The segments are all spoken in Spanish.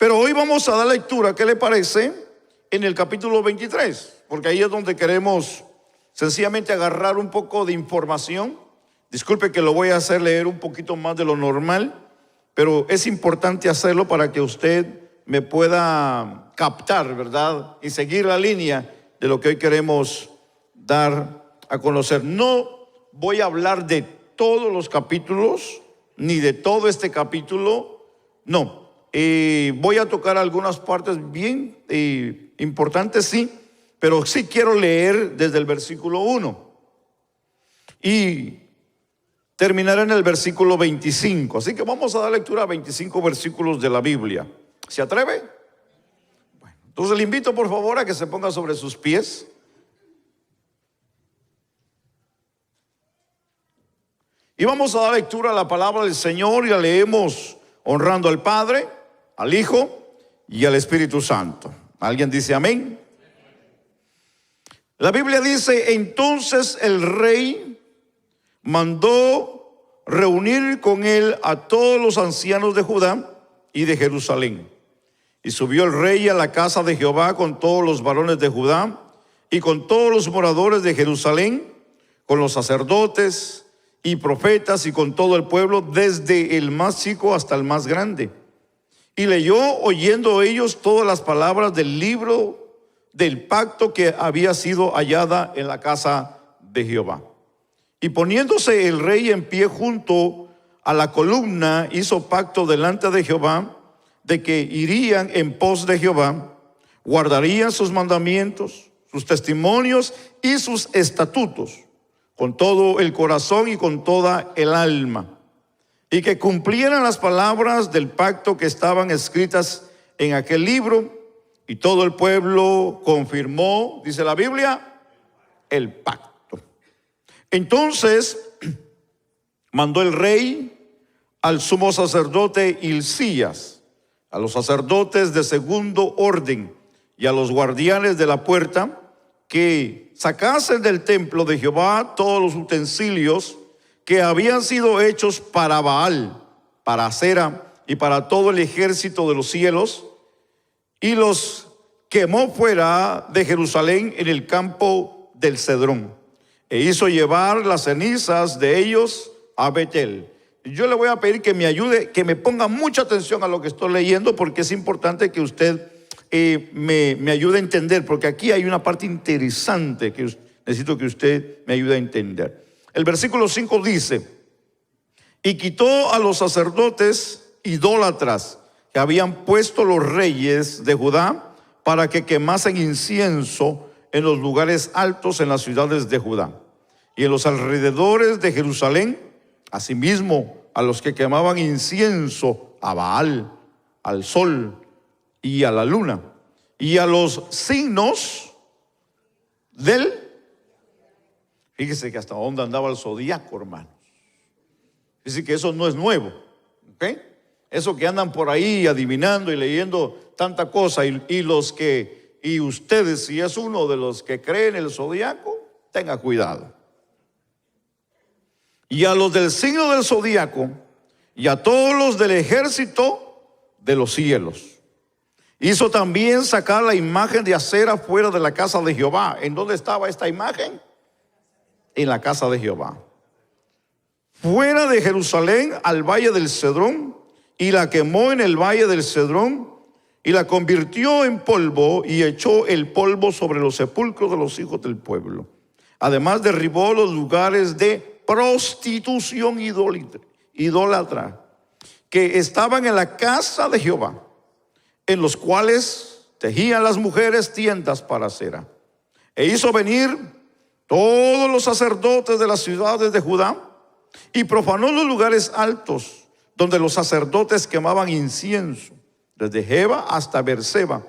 Pero hoy vamos a dar lectura, ¿qué le parece? En el capítulo 23, porque ahí es donde queremos sencillamente agarrar un poco de información. Disculpe que lo voy a hacer leer un poquito más de lo normal, pero es importante hacerlo para que usted me pueda captar, ¿verdad? Y seguir la línea de lo que hoy queremos dar a conocer. No voy a hablar de todos los capítulos, ni de todo este capítulo, no. Voy a tocar algunas partes bien importantes, sí, pero sí quiero leer desde el versículo 1 y terminar en el versículo 25. Así que vamos a dar lectura a 25 versículos de la Biblia. ¿Se atreve? Bueno, entonces le invito por favor a que se ponga sobre sus pies. Y vamos a dar lectura a la palabra del Señor y la leemos honrando al Padre, al Hijo y al Espíritu Santo. ¿Alguien dice amén? La Biblia dice: entonces el rey mandó reunir con él a todos los ancianos de Judá y de Jerusalén. Y subió el rey a la casa de Jehová con todos los varones de Judá y con todos los moradores de Jerusalén, con los sacerdotes y profetas y con todo el pueblo, desde el más chico hasta el más grande. Y leyó oyendo ellos todas las palabras del libro del pacto que había sido hallada en la casa de Jehová. Y poniéndose el rey en pie junto a la columna, hizo pacto delante de Jehová, de que irían en pos de Jehová, guardarían sus mandamientos, sus testimonios y sus estatutos, con todo el corazón y con toda el alma, y que cumplieran las palabras del pacto que estaban escritas en aquel libro. Y todo el pueblo confirmó, dice la Biblia, el pacto. Entonces mandó el rey al sumo sacerdote Hilcías, a los sacerdotes de segundo orden y a los guardianes de la puerta, que sacasen del templo de Jehová todos los utensilios que habían sido hechos para Baal, para Acera y para todo el ejército de los cielos, y los quemó fuera de Jerusalén en el campo del Cedrón, e hizo llevar las cenizas de ellos a Betel. Yo le voy a pedir que me ayude, que me ponga mucha atención a lo que estoy leyendo, porque es importante que usted me ayude a entender, porque aquí hay una parte interesante que necesito que usted me ayude a entender. El versículo 5 dice: y quitó a los sacerdotes idólatras que habían puesto los reyes de Judá para que quemasen incienso en los lugares altos en las ciudades de Judá y en los alrededores de Jerusalén, asimismo a los que quemaban incienso a Baal, al sol y a la luna, y a los signos del... Fíjese que hasta dónde andaba el zodiaco, hermanos. Dice que eso no es nuevo, ¿ok? Eso que andan por ahí adivinando y leyendo tanta cosa, y ustedes, si es uno de los que creen el zodiaco, tenga cuidado. Y a los del signo del zodiaco y a todos los del ejército de los cielos. Hizo también sacar la imagen de Acera fuera de la casa de Jehová. ¿En dónde estaba esta imagen? En la casa de Jehová. Fuera de Jerusalén al valle del Cedrón, y la quemó en el valle del Cedrón, y la convirtió en polvo, y echó el polvo sobre los sepulcros de los hijos del pueblo. Además derribó los lugares de prostitución idólatra que estaban en la casa de Jehová, en los cuales tejían las mujeres tiendas para Acera. E hizo venir todos los sacerdotes de las ciudades de Judá, y profanó los lugares altos donde los sacerdotes quemaban incienso, desde Jeba hasta Beerseba,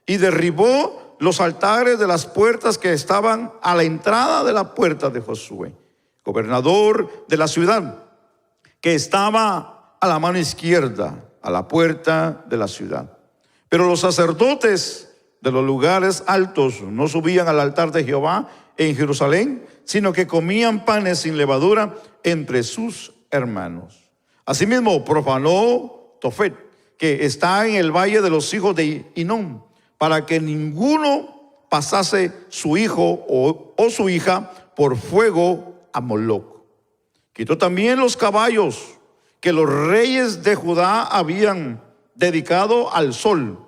y derribó los altares de las puertas que estaban a la entrada de la puerta de Josué, gobernador de la ciudad, que estaba a la mano izquierda, a la puerta de la ciudad. Pero los sacerdotes de los lugares altos no subían al altar de Jehová en Jerusalén, sino que comían panes sin levadura entre sus hermanos. Asimismo profanó Tofet, que está en el valle de los hijos de Hinnom, para que ninguno pasase su hijo o su hija por fuego a Moloc. Quitó también los caballos que los reyes de Judá habían dedicado al sol,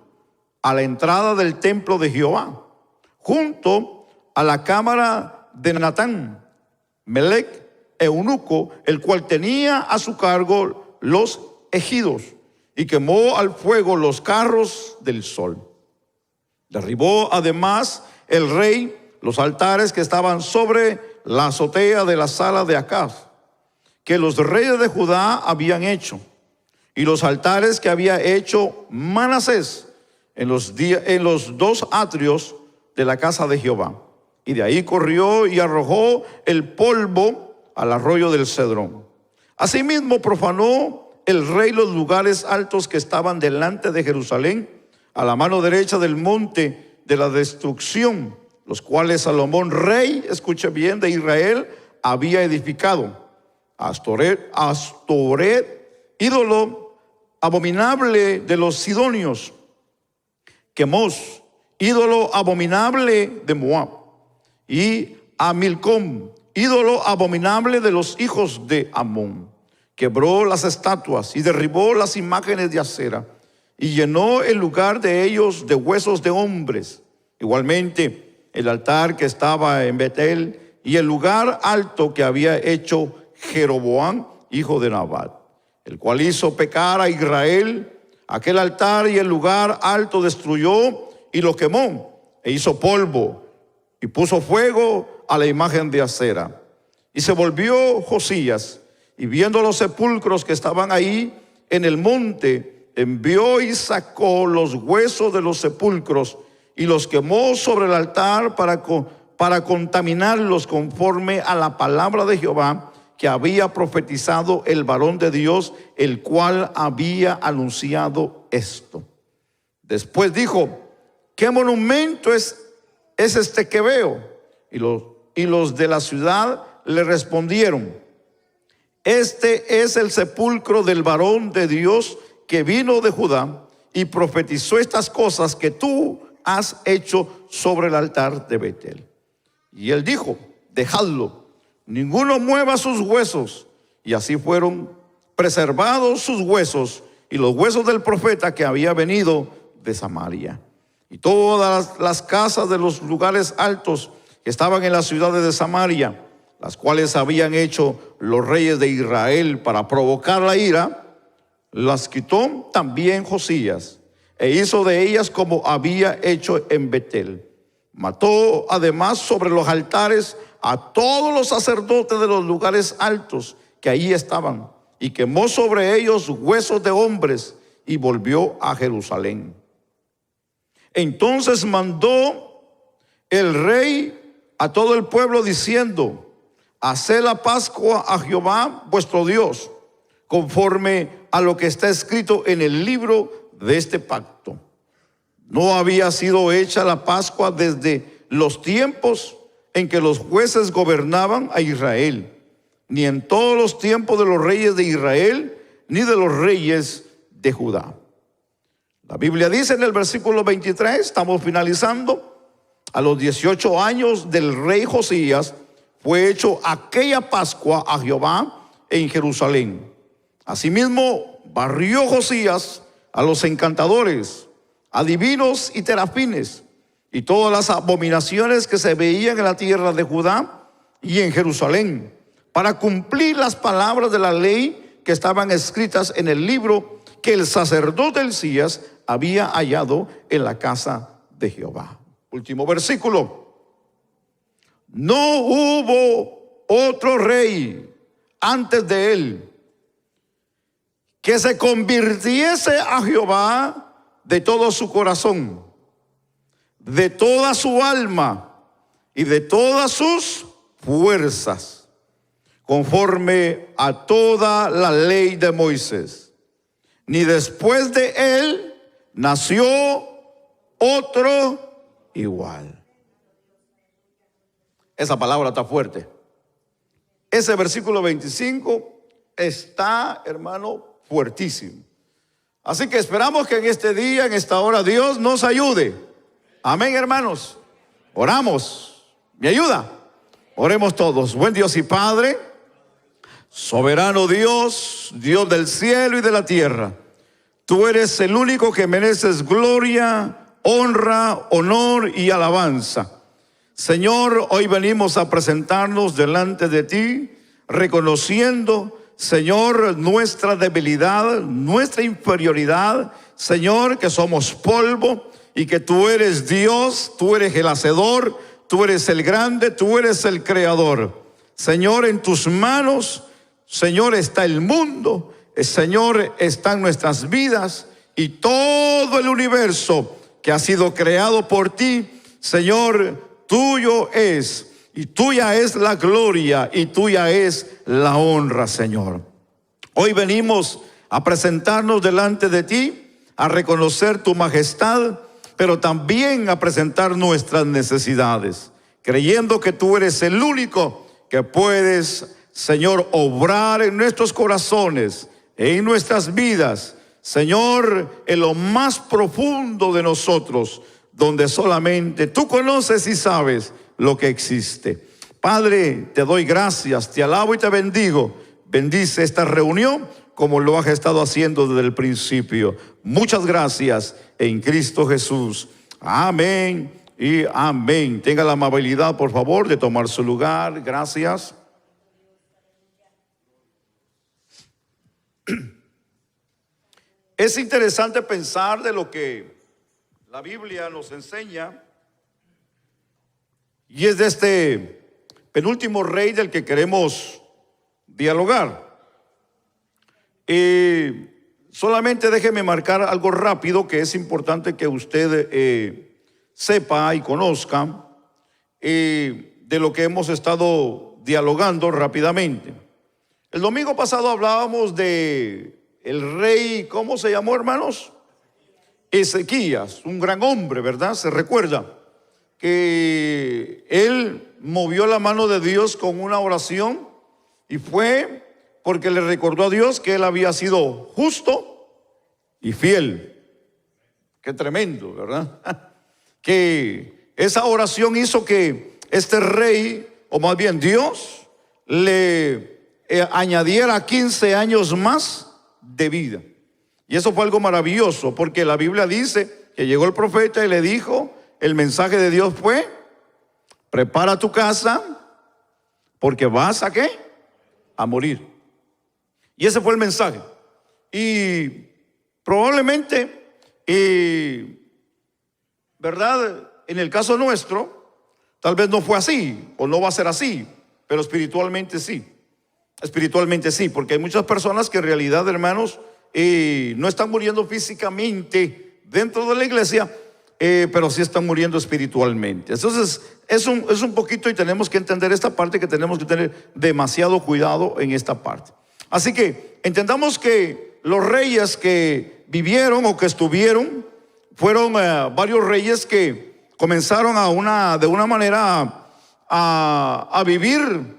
a la entrada del templo de Jehová, junto a la cámara de Natán, Melec, eunuco, el cual tenía a su cargo los ejidos, y quemó al fuego los carros del sol. Derribó además el rey los altares que estaban sobre la azotea de la sala de Acaz, que los reyes de Judá habían hecho, y los altares que había hecho Manasés en los dos atrios de la casa de Jehová. Y de ahí corrió y arrojó el polvo al arroyo del Cedrón. Asimismo profanó el rey los lugares altos que estaban delante de Jerusalén, a la mano derecha del monte de la destrucción, los cuales Salomón, rey, escuche bien, de Israel, había edificado. Astoret, ídolo abominable de los sidonios. Quemos, ídolo abominable de Moab. Y a Milcom, ídolo abominable de los hijos de Amón. Quebró las estatuas y derribó las imágenes de acera, y llenó el lugar de ellos de huesos de hombres. Igualmente, el altar que estaba en Betel y el lugar alto que había hecho Jeroboam, hijo de Nabat, el cual hizo pecar a Israel. Aquel altar y el lugar alto destruyó y lo quemó, e hizo polvo, y puso fuego a la imagen de acera. Y se volvió Josías, y viendo los sepulcros que estaban ahí en el monte, envió y sacó los huesos de los sepulcros y los quemó sobre el altar para contaminarlos, conforme a la palabra de Jehová que había profetizado el varón de Dios, el cual había anunciado esto. Después dijo: ¿qué monumento es este que veo? Y los de la ciudad le respondieron: este es el sepulcro del varón de Dios que vino de Judá y profetizó estas cosas que tú has hecho sobre el altar de Betel. Y él dijo: dejadlo, ninguno mueva sus huesos. Y así fueron preservados sus huesos y los huesos del profeta que había venido de Samaria. Y todas las casas de los lugares altos que estaban en las ciudades de Samaria, las cuales habían hecho los reyes de Israel para provocar la ira, las quitó también Josías, e hizo de ellas como había hecho en Betel. Mató además sobre los altares a todos los sacerdotes de los lugares altos que allí estaban, y quemó sobre ellos huesos de hombres, y volvió a Jerusalén. Entonces mandó el rey a todo el pueblo diciendo: haced la Pascua a Jehová vuestro Dios, conforme a lo que está escrito en el libro de este pacto. No había sido hecha la Pascua desde los tiempos en que los jueces gobernaban a Israel, ni en todos los tiempos de los reyes de Israel, ni de los reyes de Judá. La Biblia dice en el versículo 23, estamos finalizando: a los 18 años del rey Josías fue hecho aquella Pascua a Jehová en Jerusalén. Asimismo barrió Josías a los encantadores, adivinos y terafines, y todas las abominaciones que se veían en la tierra de Judá y en Jerusalén, para cumplir las palabras de la ley que estaban escritas en el libro que el sacerdote Hilcías había hallado en la casa de Jehová. Último versículo. No hubo otro rey antes de él que se convirtiese a Jehová de todo su corazón, de toda su alma y de todas sus fuerzas, conforme a toda la ley de Moisés. Ni después de él nació otro igual. Esa palabra está fuerte. Ese versículo 25 está, hermano, fuertísimo. Así que esperamos que en este día, en esta hora, Dios nos ayude. Amén, hermanos. Oramos. ¿Me ayuda? Oremos todos. Buen Dios y Padre, soberano Dios, Dios del cielo y de la tierra. Tú eres el único que mereces gloria, honra, honor y alabanza. Señor, hoy venimos a presentarnos delante de ti, reconociendo, Señor, nuestra debilidad, nuestra inferioridad. Señor, que somos polvo y que tú eres Dios, tú eres el hacedor, tú eres el grande, tú eres el creador. Señor, en tus manos, Señor, está el mundo, Señor, están nuestras vidas y todo el universo que ha sido creado por ti. Señor, tuyo es, y tuya es la gloria, y tuya es la honra, Señor. Hoy venimos a presentarnos delante de ti, a reconocer tu majestad, pero también a presentar nuestras necesidades, creyendo que tú eres el único que puedes, Señor, obrar en nuestros corazones, en nuestras vidas, Señor, en lo más profundo de nosotros, donde solamente tú conoces y sabes lo que existe. Padre, te doy gracias, te alabo y te bendigo. Bendice esta reunión como lo has estado haciendo desde el principio. Muchas gracias en Cristo Jesús. Amén y amén. Tenga la amabilidad, por favor, de tomar su lugar. Gracias. Es interesante pensar de lo que la Biblia nos enseña, y es de este penúltimo rey del que queremos dialogar. Solamente déjeme marcar algo rápido que es importante que usted sepa y conozca de lo que hemos estado dialogando rápidamente. El domingo pasado hablábamos de el rey, ¿cómo se llamó, hermanos? Ezequías, un gran hombre, ¿verdad? Se recuerda que él movió la mano de Dios con una oración, y fue porque le recordó a Dios que él había sido justo y fiel. Qué tremendo, ¿verdad? Que esa oración hizo que este rey, o más bien Dios, le añadiera 15 años más de vida. Y eso fue algo maravilloso, porque la Biblia dice que llegó el profeta y le dijo, el mensaje de Dios fue: prepara tu casa, porque vas ¿a qué? A morir. Y ese fue el mensaje. Y probablemente, ¿verdad? En el caso nuestro, tal vez no fue así, o no va a ser así, pero espiritualmente sí. Espiritualmente sí, porque hay muchas personas que en realidad, hermanos, no están muriendo físicamente dentro de la iglesia, pero sí están muriendo espiritualmente. Entonces es un poquito, y tenemos que entender esta parte, que tenemos que tener demasiado cuidado en esta parte. Así que entendamos que los reyes que vivieron o que estuvieron fueron varios reyes que comenzaron de una manera a vivir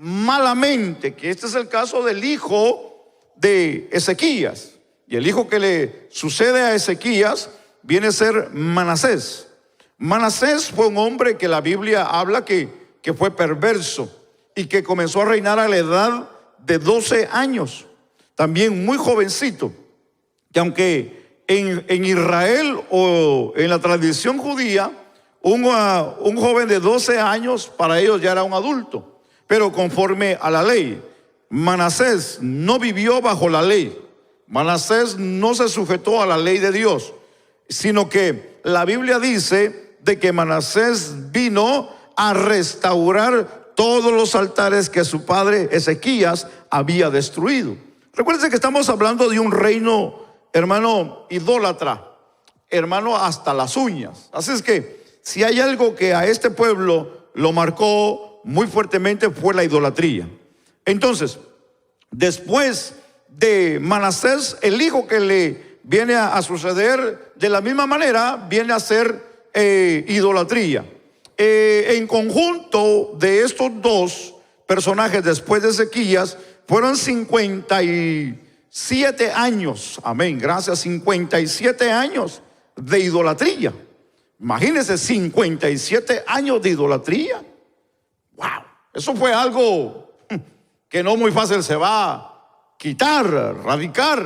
malamente, que este es el caso del hijo de Ezequías. Y el hijo que le sucede a Ezequías viene a ser Manasés. Manasés fue un hombre que la Biblia habla que fue perverso y que comenzó a reinar a la edad de 12 años, también muy jovencito, que aunque en Israel o en la tradición judía, un joven de 12 años para ellos ya era un adulto. Pero conforme a la ley, Manasés no vivió bajo la ley. Manasés no se sujetó a la ley de Dios, sino que la Biblia dice de que Manasés vino a restaurar todos los altares que su padre Ezequías había destruido. Recuerden que estamos hablando de un reino, hermano, idólatra, hermano, hasta las uñas. Así es que si hay algo que a este pueblo lo marcó muy fuertemente, fue la idolatría. Entonces, después de Manasés, el hijo que le viene a suceder de la misma manera, viene a ser idolatría. En conjunto de estos dos personajes, después de Ezequías, fueron 50 y 57 años, amén, gracias, 57 años de idolatría. Imagínense, 57 años de idolatría. Wow, eso fue algo que no muy fácil se va a quitar, radicar,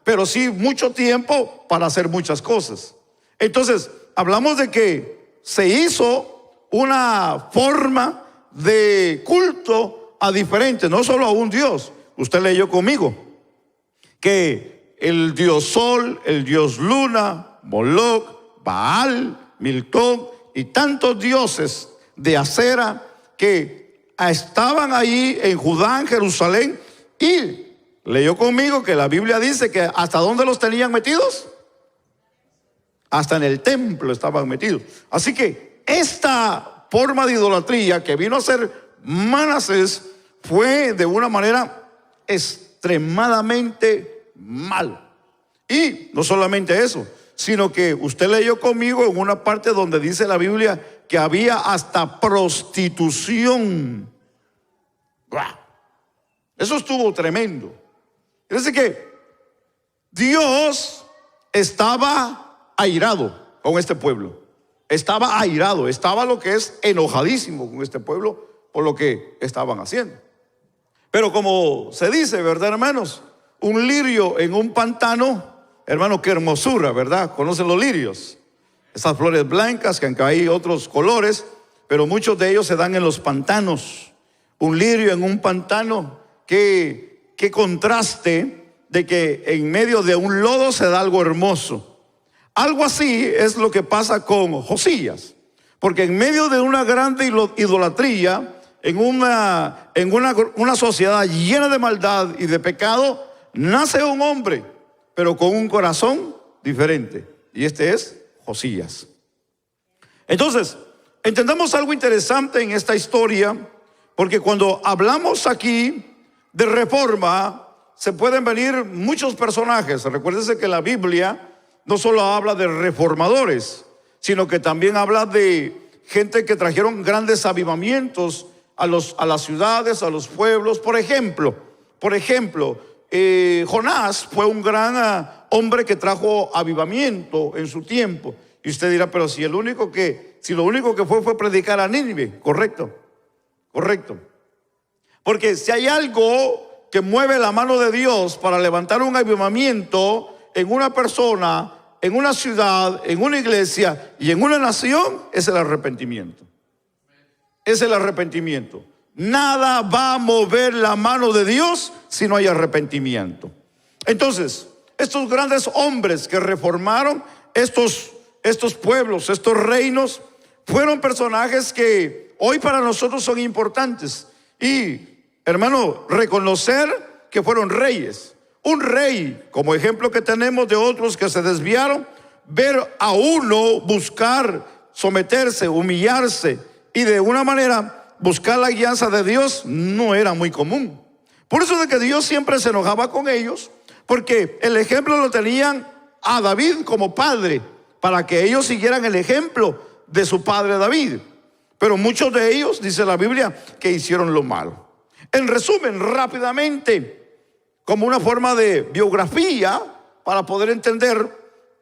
pero sí mucho tiempo para hacer muchas cosas. Entonces, hablamos de que se hizo una forma de culto a diferentes, no solo a un Dios. Usted leyó conmigo que el Dios Sol, el Dios Luna, Moloc, Baal, Milcom y tantos dioses de acera que estaban ahí en Judá, en Jerusalén, y leyó conmigo que la Biblia dice que ¿hasta dónde los tenían metidos? Hasta en el templo estaban metidos. Así que esta forma de idolatría que vino a ser Manasés fue de una manera extremadamente mal. Y no solamente eso, sino que usted leyó conmigo en una parte donde dice la Biblia que había hasta prostitución. ¡Wow! Eso estuvo tremendo. Fíjense que Dios estaba airado con este pueblo. Estaba airado, estaba lo que es enojadísimo con este pueblo por lo que estaban haciendo. Pero como se dice, ¿verdad, hermanos? Un lirio en un pantano, hermano, qué hermosura, ¿verdad? Conocen los lirios, esas flores blancas, que aunque hay otros colores, pero muchos de ellos se dan en los pantanos. Un lirio en un pantano, qué contraste de que en medio de un lodo se da algo hermoso. Algo así es lo que pasa con Josías, porque en medio de una grande idolatría, en una sociedad llena de maldad y de pecado, nace un hombre, pero con un corazón diferente, y este es Josías. Entonces, entendamos algo interesante en esta historia, porque cuando hablamos aquí de reforma, se pueden venir muchos personajes. Recuérdense que la Biblia no solo habla de reformadores, sino que también habla de gente que trajeron grandes avivamientos a las ciudades, a los pueblos. Por ejemplo, Jonás fue un gran hombre que trajo avivamiento en su tiempo. Y usted dirá, pero si lo único que fue predicar a Nínive. Correcto. Porque si hay algo que mueve la mano de Dios para levantar un avivamiento en una persona, en una ciudad, en una iglesia y en una nación, es el arrepentimiento. Es el arrepentimiento. Nada va a mover la mano de Dios si no hay arrepentimiento. Entonces, estos grandes hombres que reformaron estos pueblos, estos reinos, fueron personajes que hoy para nosotros son importantes. Y, hermano, reconocer que fueron reyes. Un rey, como ejemplo que tenemos de otros que se desviaron, ver a uno buscar someterse, humillarse y de una manera buscar la guianza de Dios no era muy común. Por eso de que Dios siempre se enojaba con ellos, porque el ejemplo lo tenían a David como padre, para que ellos siguieran el ejemplo de su padre David. Pero muchos de ellos, dice la Biblia, que hicieron lo malo. En resumen, rápidamente, como una forma de biografía para poder entender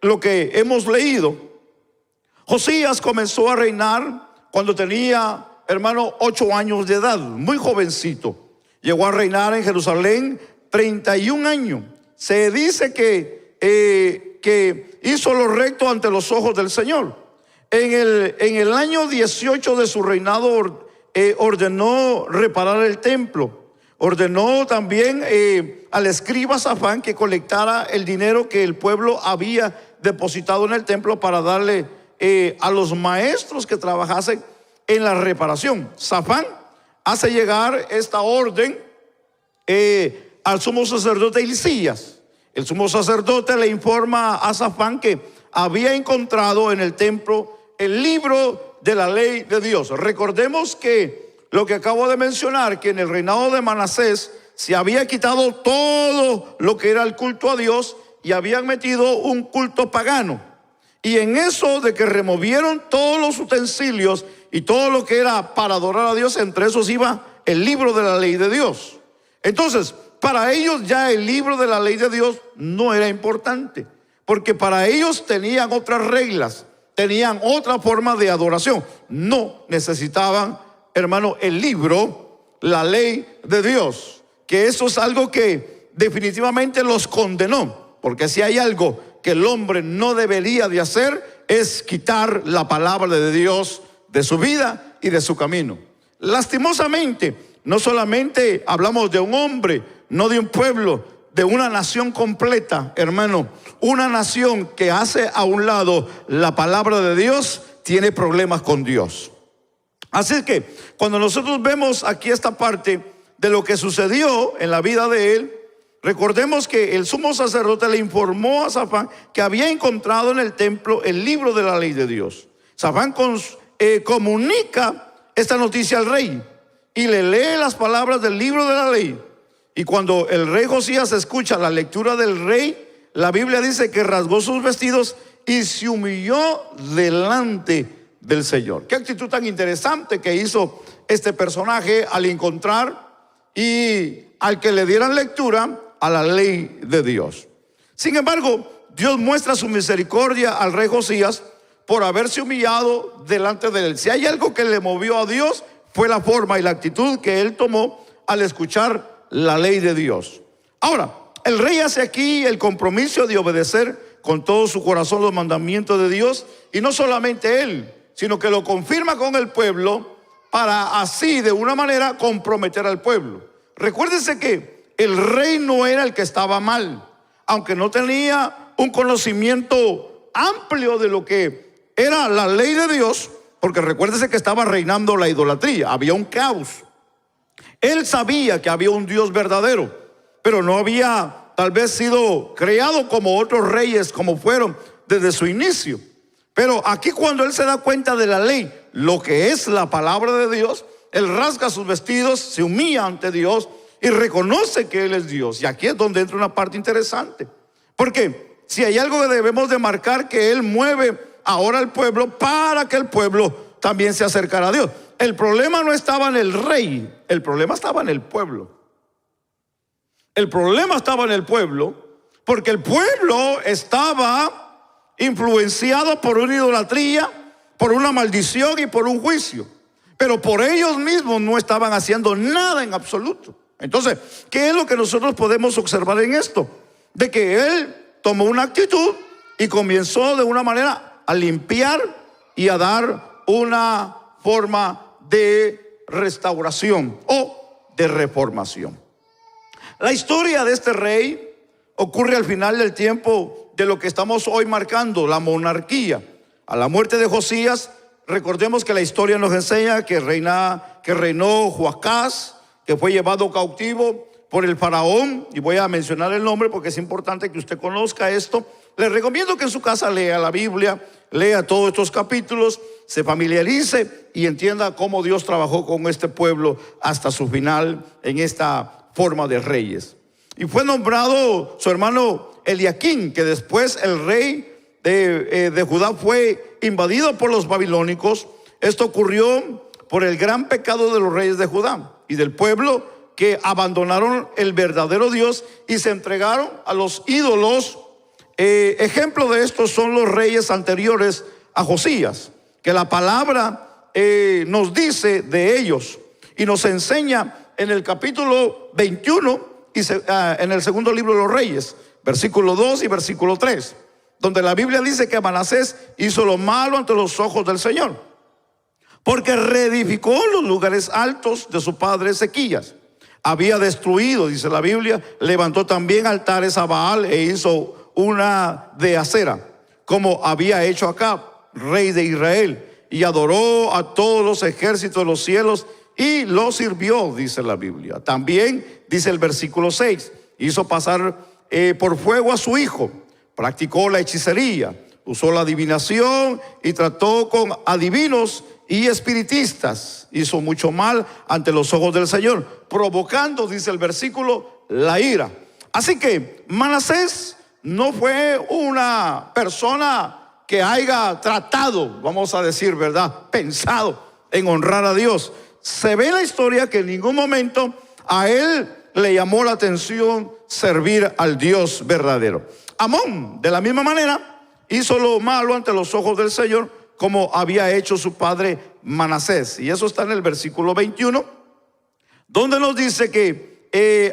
lo que hemos leído, Josías comenzó a reinar cuando tenía, hermano, 8 años de edad, muy jovencito. Llegó a reinar en Jerusalén 31 años. Se dice que hizo lo recto ante los ojos del Señor. En el año 18 de su reinado ordenó reparar el templo. Ordenó también al escriba Safán que colectara el dinero que el pueblo había depositado en el templo para darle a los maestros que trabajasen en la reparación. Safán hace llegar esta orden al sumo sacerdote Hilcías. El sumo sacerdote le informa a Safán que había encontrado en el templo el libro de la ley de Dios. Recordemos que lo que acabo de mencionar, que en el reinado de Manasés se había quitado todo lo que era el culto a Dios y habían metido un culto pagano. Y en eso de que removieron todos los utensilios y todo lo que era para adorar a Dios, entre esos iba el libro de la ley de Dios. Entonces, para ellos ya el libro de la ley de Dios no era importante, porque para ellos tenían otras reglas, tenían otra forma de adoración. No necesitaban, hermano, el libro, la ley de Dios, que eso es algo que definitivamente los condenó, porque si hay algo que el hombre no debería de hacer es quitar la palabra de Dios de su vida y de su camino. Lastimosamente, no solamente hablamos de un hombre, no de un pueblo, de una nación completa, hermano. Una nación que hace a un lado la palabra de Dios tiene problemas con Dios. Así que cuando nosotros vemos aquí esta parte de lo que sucedió en la vida de él, recordemos que el sumo sacerdote le informó a Safán que había encontrado en el templo el libro de la ley de Dios. Safán comunica esta noticia al rey y le lee las palabras del libro de la ley. Y cuando el rey Josías escucha la lectura del rey, la Biblia dice que rasgó sus vestidos y se humilló delante del Señor. Qué actitud tan interesante que hizo este personaje al encontrar y al que le dieran lectura a la ley de Dios. Sin embargo, Dios muestra su misericordia al rey Josías por haberse humillado delante de él. Si hay algo que le movió a Dios, fue la forma y la actitud que él tomó al escuchar la ley de Dios. Ahora, el rey hace aquí el compromiso de obedecer con todo su corazón los mandamientos de Dios, y no solamente él, sino que lo confirma con el pueblo para así de una manera comprometer al pueblo. Recuérdense que el rey no era el que estaba mal, aunque no tenía un conocimiento amplio de lo que era la ley de Dios, porque recuérdese que estaba reinando la idolatría, había un caos. Él sabía que había un Dios verdadero, pero no había tal vez sido creado como otros reyes como fueron desde su inicio. Pero aquí cuando él se da cuenta de la ley, lo que es la palabra de Dios, él rasga sus vestidos, se humilla ante Dios y reconoce que él es Dios. Y aquí es donde entra una parte interesante, porque si hay algo que debemos de marcar, que él mueve ahora al pueblo para que el pueblo también se acercara a Dios. El problema no estaba en el rey, el problema estaba en el pueblo. El problema estaba en el pueblo, porque el pueblo estaba influenciado por una idolatría, por una maldición y por un juicio. Pero por ellos mismos no estaban haciendo nada en absoluto. Entonces, ¿qué es lo que nosotros podemos observar en esto? De que él tomó una actitud y comenzó de una manera a limpiar y a dar una forma de restauración o de reformación. La historia de este rey ocurre al final del tiempo de lo que estamos hoy marcando, la monarquía. A la muerte de Josías, recordemos que la historia nos enseña que reinó Joacás, que fue llevado cautivo por el faraón, y voy a mencionar el nombre porque es importante que usted conozca esto. Le recomiendo que en su casa lea la Biblia, lea todos estos capítulos, se familiarice y entienda cómo Dios trabajó con este pueblo hasta su final en esta forma de reyes. Y fue nombrado su hermano Eliaquín, que después el rey de Judá fue invadido por los babilónicos. Esto ocurrió por el gran pecado de los reyes de Judá y del pueblo, que abandonaron el verdadero Dios y se entregaron a los ídolos. Ejemplo de esto son los reyes anteriores a Josías, que la palabra nos dice de ellos y nos enseña en el capítulo 21 y en el segundo libro de los Reyes, versículo 2 y versículo 3, donde la Biblia dice que Manasés hizo lo malo ante los ojos del Señor, porque reedificó los lugares altos de su padre Ezequías. Había destruido, dice la Biblia, levantó también altares a Baal e hizo una de acera, como había hecho Acab, rey de Israel, y adoró a todos los ejércitos de los cielos y lo sirvió, dice la Biblia. También dice el versículo 6, hizo pasar por fuego a su hijo, practicó la hechicería, usó la adivinación y trató con adivinos y espiritistas. Hizo mucho mal ante los ojos del Señor, provocando, dice el versículo, la ira. Así que Manasés no fue una persona que haya tratado, vamos a decir, ¿verdad?, pensado en honrar a Dios. Se ve en la historia que en ningún momento a él le llamó la atención servir al Dios verdadero. Amón, de la misma manera, hizo lo malo ante los ojos del Señor, como había hecho su padre Manasés. Y eso está en el versículo 21, donde nos dice que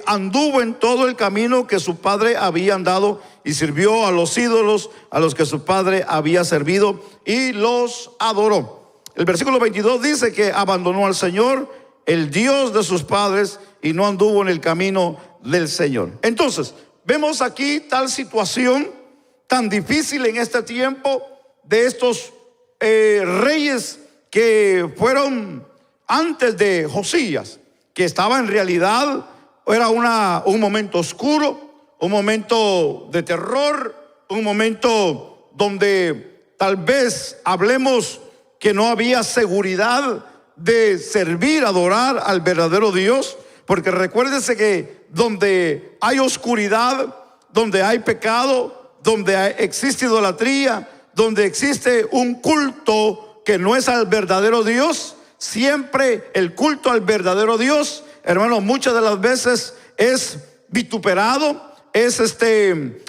anduvo en todo el camino que su padre había andado y sirvió a los ídolos a los que su padre había servido y los adoró. El versículo 22 dice que abandonó al Señor, el Dios de sus padres, y no anduvo en el camino del Señor. Entonces, vemos aquí tal situación tan difícil en este tiempo de estos reyes que fueron antes de Josías, que estaba en realidad, era un momento oscuro, un momento de terror, un momento donde tal vez hablemos que no había seguridad de servir, adorar al verdadero Dios, porque recuérdese que donde hay oscuridad, donde hay pecado, donde existe idolatría, donde existe un culto que no es al verdadero Dios, siempre el culto al verdadero Dios, hermano, muchas de las veces es vituperado, es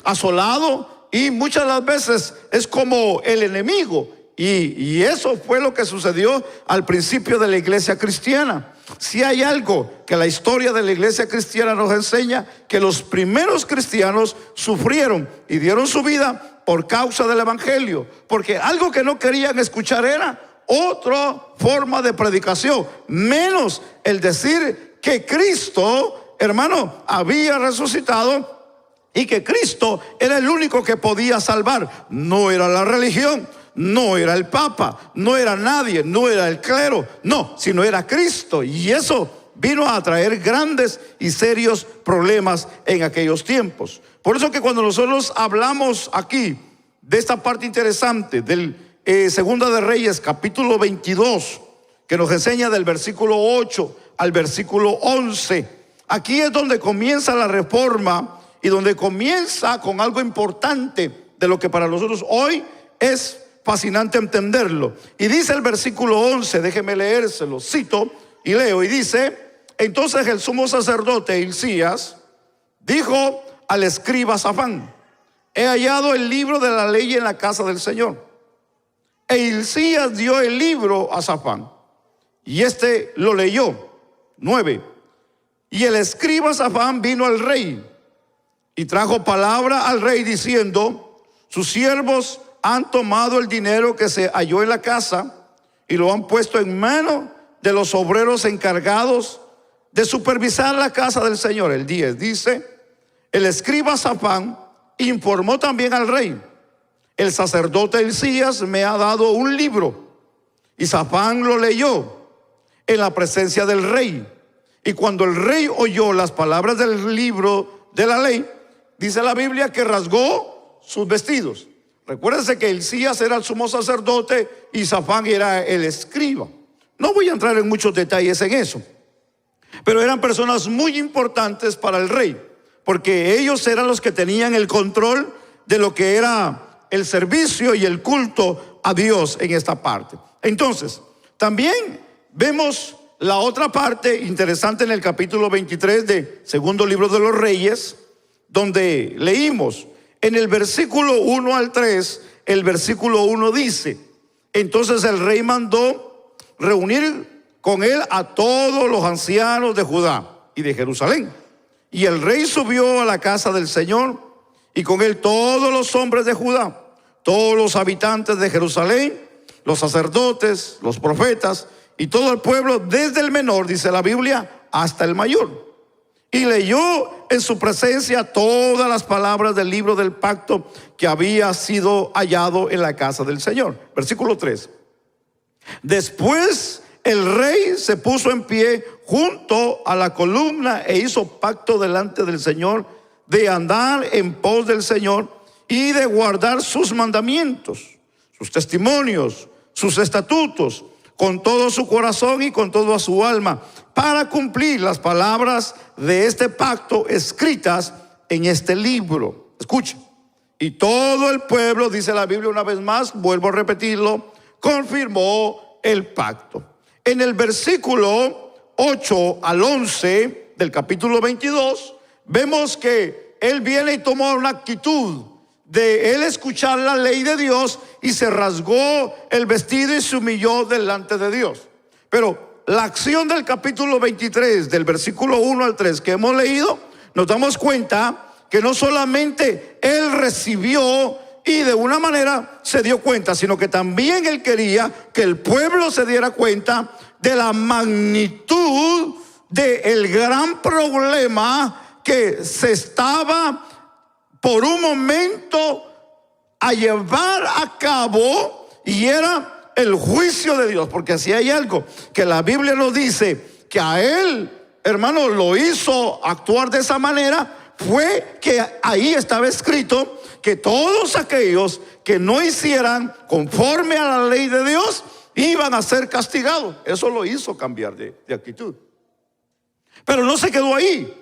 asolado, y muchas de las veces es como el enemigo. Y eso fue lo que sucedió al principio de la iglesia cristiana. Si hay algo que la historia de la iglesia cristiana nos enseña, que los primeros cristianos sufrieron y dieron su vida por causa del evangelio, porque algo que no querían escuchar era otra forma de predicación, menos el decir que Cristo, hermano, había resucitado y que Cristo era el único que podía salvar. No era la religión, no era el Papa, no era nadie, no era el clero, no, sino era Cristo. Y eso vino a traer grandes y serios problemas en aquellos tiempos. Por eso que cuando nosotros hablamos aquí de esta parte interesante del Segunda de Reyes, capítulo 22, que nos enseña del versículo 8 al versículo 11, aquí es donde comienza la reforma y donde comienza con algo importante de lo que para nosotros hoy es fascinante entenderlo. Y dice el versículo 11, déjeme leérselo, cito y leo, y dice: entonces el sumo sacerdote Hilcías dijo al escriba Safán: he hallado el libro de la ley en la casa del Señor. E Hilcías dio el libro a Safán, y este lo leyó. 9. Y el escriba Safán vino al rey y trajo palabra al rey diciendo: sus siervos han tomado el dinero que se halló en la casa y lo han puesto en mano de los obreros encargados de supervisar la casa del Señor. El 10 dice: el escriba Safán informó también al rey: el sacerdote Hilcías me ha dado un libro. Y Safán lo leyó en la presencia del rey. Y cuando el rey oyó las palabras del libro de la ley, dice la Biblia que rasgó sus vestidos. Recuérdense que Hilcías era el sumo sacerdote y Safán era el escriba. No voy a entrar en muchos detalles en eso, pero eran personas muy importantes para el rey, porque ellos eran los que tenían el control de lo que era el servicio y el culto a Dios en esta parte. Entonces, también vemos la otra parte interesante en el capítulo 23 de segundo libro de los Reyes, donde leímos en el versículo 1 al 3, el versículo 1 dice: entonces el rey mandó reunir con él a todos los ancianos de Judá y de Jerusalén. Y el rey subió a la casa del Señor, y con él todos los hombres de Judá, todos los habitantes de Jerusalén, los sacerdotes, los profetas y todo el pueblo, desde el menor, dice la Biblia, hasta el mayor. Y leyó en su presencia todas las palabras del libro del pacto que había sido hallado en la casa del Señor. Versículo 3. Después el rey se puso en pie junto a la columna e hizo pacto delante del Señor de andar en pos del Señor y de guardar sus mandamientos, sus testimonios, sus estatutos, con todo su corazón y con toda su alma, para cumplir las palabras de este pacto escritas en este libro. Escuchen. Y todo el pueblo, dice la Biblia una vez más, vuelvo a repetirlo, confirmó el pacto. En el versículo 8 al 11 del capítulo 22, vemos que él viene y tomó una actitud de él escuchar la ley de Dios y se rasgó el vestido y se humilló delante de Dios. Pero la acción del capítulo 23, del versículo 1 al 3 que hemos leído, nos damos cuenta que no solamente él recibió y de una manera se dio cuenta, sino que también él quería que el pueblo se diera cuenta de la magnitud del gran problema que se estaba por un momento a llevar a cabo, y era el juicio de Dios. Porque si hay algo que la Biblia nos dice que a él, hermano, lo hizo actuar de esa manera, fue que ahí estaba escrito que todos aquellos que no hicieran conforme a la ley de Dios iban a ser castigados. Eso lo hizo cambiar de actitud. Pero no se quedó ahí.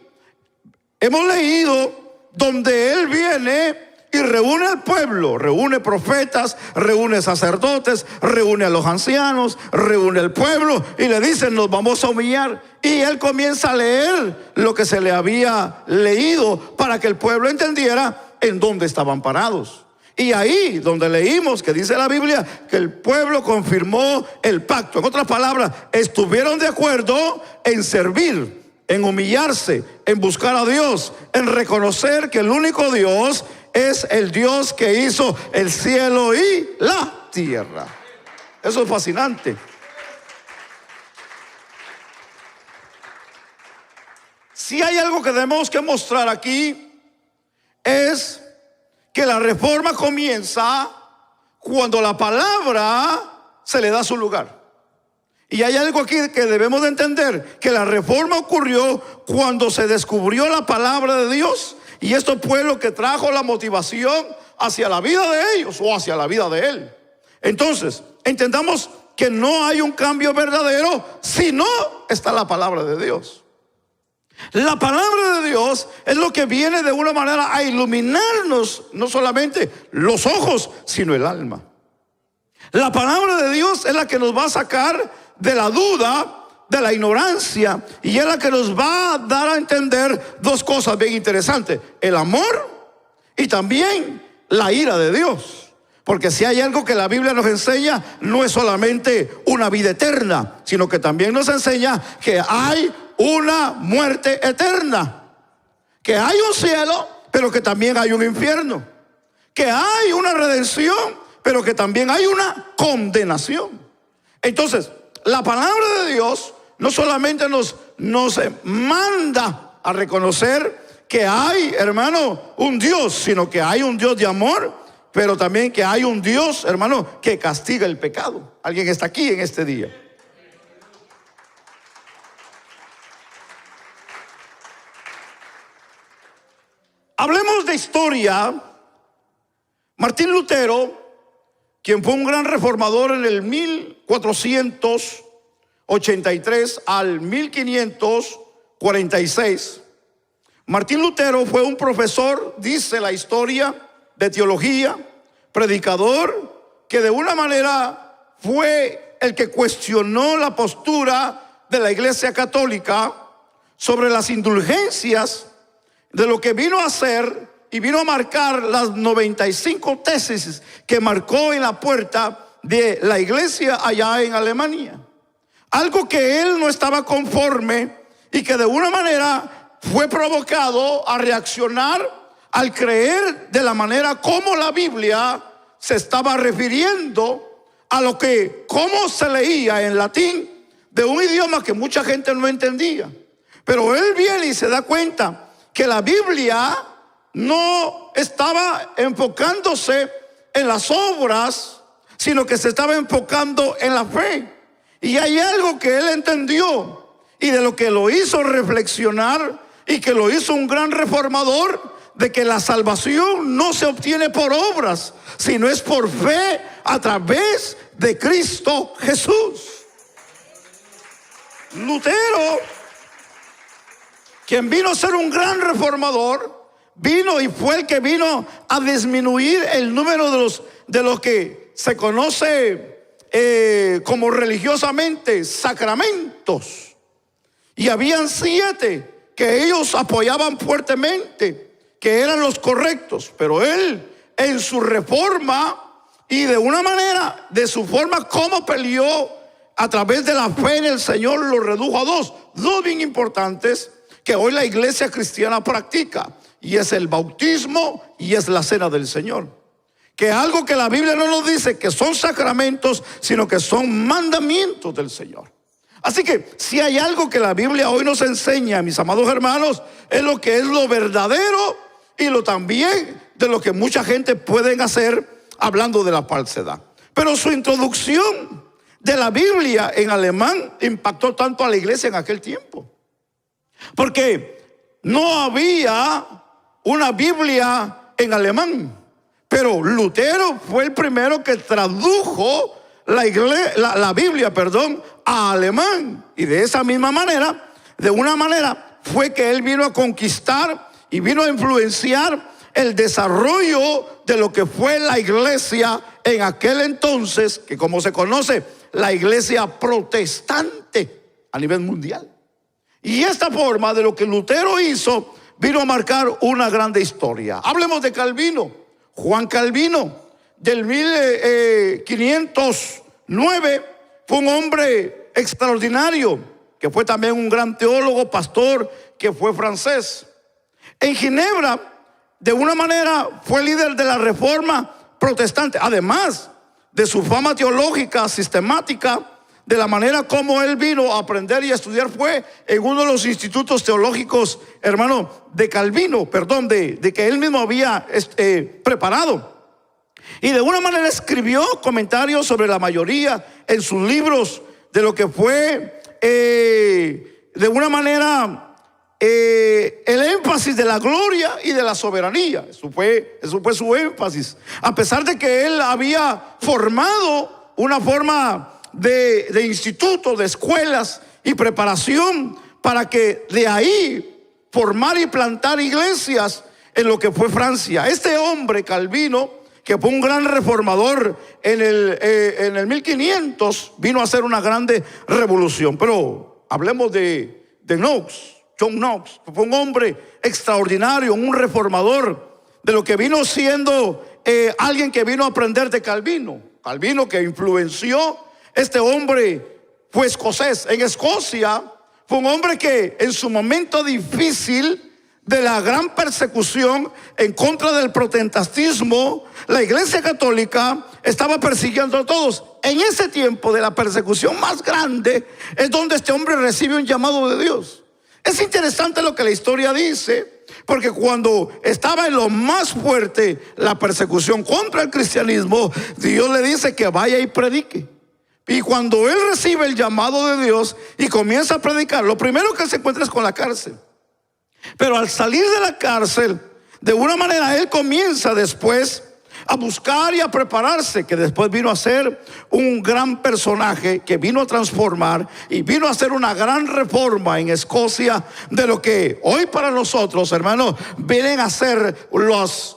Hemos leído donde él viene y reúne al pueblo, reúne profetas, reúne sacerdotes, reúne a los ancianos, reúne al pueblo y le dicen: nos vamos a humillar. Y él comienza a leer lo que se le había leído para que el pueblo entendiera en dónde estaban parados. Y ahí donde leímos que dice la Biblia que el pueblo confirmó el pacto. En otras palabras, estuvieron de acuerdo en servir, en humillarse, en buscar a Dios, en reconocer que el único Dios es el Dios que hizo el cielo y la tierra. Eso es fascinante. Si hay algo que tenemos que mostrar aquí, es que la reforma comienza cuando la palabra se le da su lugar. Y hay algo aquí que debemos de entender, que la reforma ocurrió cuando se descubrió la palabra de Dios, y esto fue lo que trajo la motivación hacia la vida de ellos o hacia la vida de él. Entonces, entendamos que no hay un cambio verdadero si no está la palabra de Dios. La palabra de Dios es lo que viene de una manera a iluminarnos no solamente los ojos, sino el alma. La palabra de Dios es la que nos va a sacar de la duda, de la ignorancia, y es la que nos va a dar a entender dos cosas bien interesantes: el amor y también la ira de Dios. Porque si hay algo que la Biblia nos enseña, no es solamente una vida eterna, sino que también nos enseña que hay una muerte eterna, que hay un cielo, pero que también hay un infierno, que hay una redención, pero que también hay una condenación. Entonces, la palabra de Dios no solamente nos manda a reconocer que hay, hermano, un Dios, sino que hay un Dios de amor, pero también que hay un Dios, hermano, que castiga el pecado. ¿Alguien está aquí en este día? Hablemos de historia. Martín Lutero, quien fue un gran reformador en el 1483 al 1546. Martín Lutero fue un profesor, dice la historia, de teología, predicador, que de una manera fue el que cuestionó la postura de la Iglesia Católica sobre las indulgencias, de lo que vino a hacer y vino a marcar las 95 tesis que marcó en la puerta de la iglesia allá en Alemania. Algo que él no estaba conforme y que de una manera fue provocado a reaccionar al creer de la manera como la Biblia se estaba refiriendo a lo que, cómo se leía en latín, de un idioma que mucha gente no entendía. Pero él viene y se da cuenta que la Biblia no estaba enfocándose en las obras, sino que se estaba enfocando en la fe. Y hay algo que él entendió y de lo que lo hizo reflexionar y que lo hizo un gran reformador, de que la salvación no se obtiene por obras, sino es por fe a través de Cristo Jesús. Lutero, quien vino a ser un gran reformador, vino y fue el que vino a disminuir el número de los que se conoce como religiosamente sacramentos. Y habían 7 que ellos apoyaban fuertemente, que eran los correctos, pero él en su reforma y de una manera, de su forma como peleó a través de la fe en el Señor, lo redujo a dos bien importantes que hoy la iglesia cristiana practica, y es el bautismo y es la cena del Señor, que es algo que la Biblia no nos dice que son sacramentos, sino que son mandamientos del Señor. Así que si hay algo que la Biblia hoy nos enseña, mis amados hermanos, es lo que es lo verdadero y lo también de lo que mucha gente pueden hacer hablando de la falsedad. Pero su introducción de la Biblia en alemán impactó tanto a la iglesia en aquel tiempo, porque no había una Biblia en alemán, pero Lutero fue el primero que tradujo la Biblia, a alemán, y de esa misma manera, de una manera, fue que él vino a conquistar y vino a influenciar el desarrollo de lo que fue la iglesia en aquel entonces, que como se conoce, la iglesia protestante a nivel mundial. Y esta forma de lo que Lutero hizo vino a marcar una grande historia. Hablemos de Calvino, Juan Calvino, del 1509, fue un hombre extraordinario, que fue también un gran teólogo, pastor, que fue francés. En Ginebra, de una manera, fue líder de la reforma protestante, además de su fama teológica, sistemática, de la manera como él vino a aprender y a estudiar, fue en uno de los institutos teológicos, hermano, de Calvino, de que él mismo había preparado. Y de una manera escribió comentarios sobre la mayoría en sus libros de lo que fue, de una manera, el énfasis de la gloria y de la soberanía. Eso fue su énfasis. A pesar de que él había formado una forma de institutos, de escuelas y preparación para que de ahí formar y plantar iglesias en lo que fue Francia. Este hombre, Calvino, que fue un gran reformador en el 1500, vino a hacer una grande revolución. Pero hablemos de Knox, John Knox, que fue un hombre extraordinario, un reformador, de lo que vino siendo alguien que vino a aprender de Calvino. Calvino, que influenció, este hombre fue escocés. En Escocia fue un hombre que en su momento difícil de la gran persecución en contra del protestantismo, la iglesia católica estaba persiguiendo a todos. En ese tiempo de la persecución más grande es donde este hombre recibe un llamado de Dios. Es interesante lo que la historia dice, porque cuando estaba en lo más fuerte la persecución contra el cristianismo, Dios le dice que vaya y predique. Y cuando él recibe el llamado de Dios y comienza a predicar, lo primero que se encuentra es con la cárcel. Pero al salir de la cárcel, de una manera él comienza después a buscar y a prepararse, que después vino a ser un gran personaje que vino a transformar y vino a hacer una gran reforma en Escocia de lo que hoy para nosotros, hermanos, vienen a ser los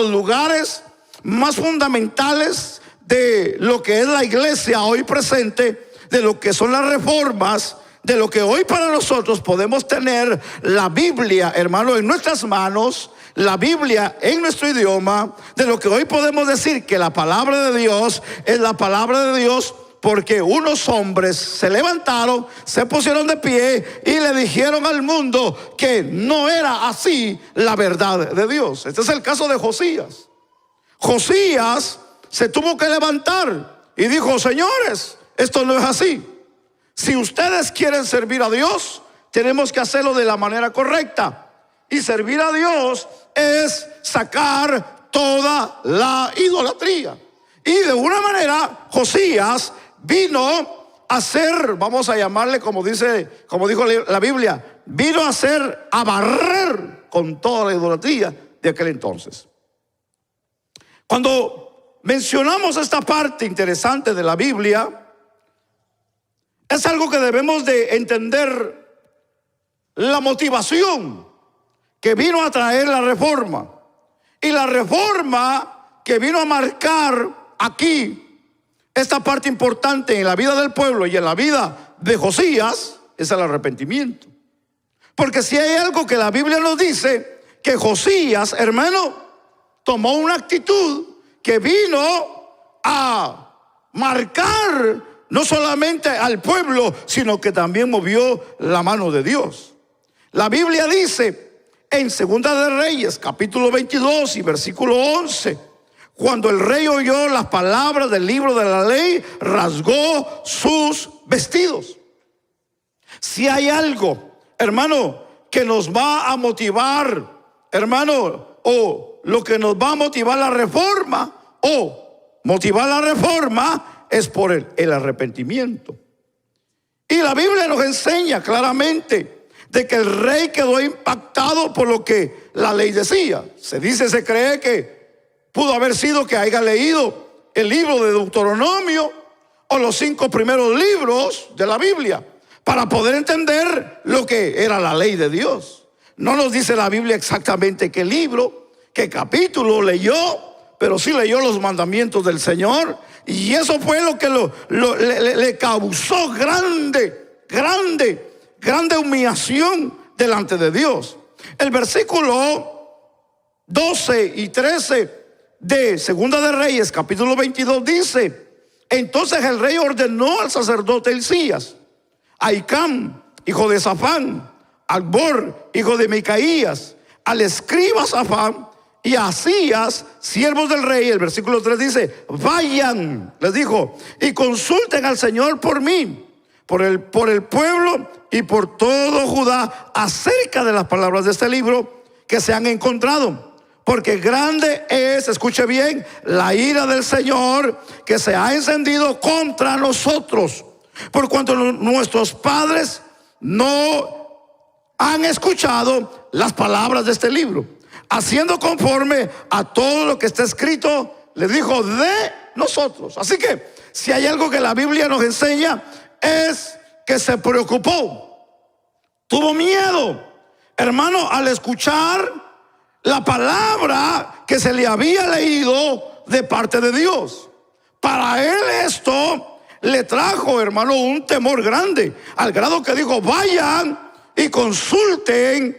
lugares más fundamentales de lo que es la iglesia hoy presente, de lo que son las reformas, de lo que hoy para nosotros podemos tener la Biblia, hermano, en nuestras manos, la Biblia en nuestro idioma, de lo que hoy podemos decir que la palabra de Dios es la palabra de Dios, porque unos hombres se levantaron, se pusieron de pie y le dijeron al mundo que no era así la verdad de Dios. Este es el caso de Josías. Josías se tuvo que levantar y dijo: señores, esto no es así. Si ustedes quieren servir a Dios, tenemos que hacerlo de la manera correcta. Y servir a Dios es sacar toda la idolatría. Y de una manera, Josías vino a hacer, vamos a llamarle como dijo la Biblia, vino a hacer, a barrer con toda la idolatría de aquel entonces. Cuando mencionamos esta parte interesante de la Biblia, es algo que debemos de entender, la motivación que vino a traer la reforma. Y la reforma que vino a marcar aquí esta parte importante en la vida del pueblo y en la vida de Josías es el arrepentimiento. Porque si hay algo que la Biblia nos dice, que Josías, hermano, tomó una actitud que vino a marcar no solamente al pueblo, sino que también movió la mano de Dios. La Biblia dice en Segunda de Reyes, capítulo 22 y versículo 11, cuando el rey oyó las palabras del libro de la ley, rasgó sus vestidos. Si hay algo, hermano, que nos va a motivar, hermano, o lo que nos va a motivar la reforma, es por el arrepentimiento. Y la Biblia nos enseña claramente de que el rey quedó impactado por lo que la ley decía. Se cree que pudo haber sido que haya leído el libro de Deuteronomio o los 5 primeros libros de la Biblia para poder entender lo que era la ley de Dios. No nos dice la Biblia exactamente qué libro, qué capítulo leyó, pero sí leyó los mandamientos del Señor. Y eso fue lo que le causó grande humillación delante de Dios. El versículo 12 y 13 de Segunda de Reyes, capítulo 22, dice: entonces el rey ordenó al sacerdote Hilcías, a Hicam, hijo de Safán, a Acbor, hijo de Micaías, al escriba Safán y a Asías, siervos del rey. El versículo 3 dice: vayan, les dijo, y consulten al Señor por mí, por el pueblo y por todo Judá, acerca de las palabras de este libro que se han encontrado. Porque grande es, escuche bien, la ira del Señor que se ha encendido contra nosotros, por cuanto nuestros padres no han escuchado las palabras de este libro, haciendo conforme a todo lo que está escrito, le dijo, de nosotros. Así que si hay algo que la Biblia nos enseña, es que se preocupó, tuvo miedo, hermano, al escuchar la palabra que se le había leído de parte de Dios. Para él esto le trajo, hermano, un temor grande, al grado que dijo: vayan y consulten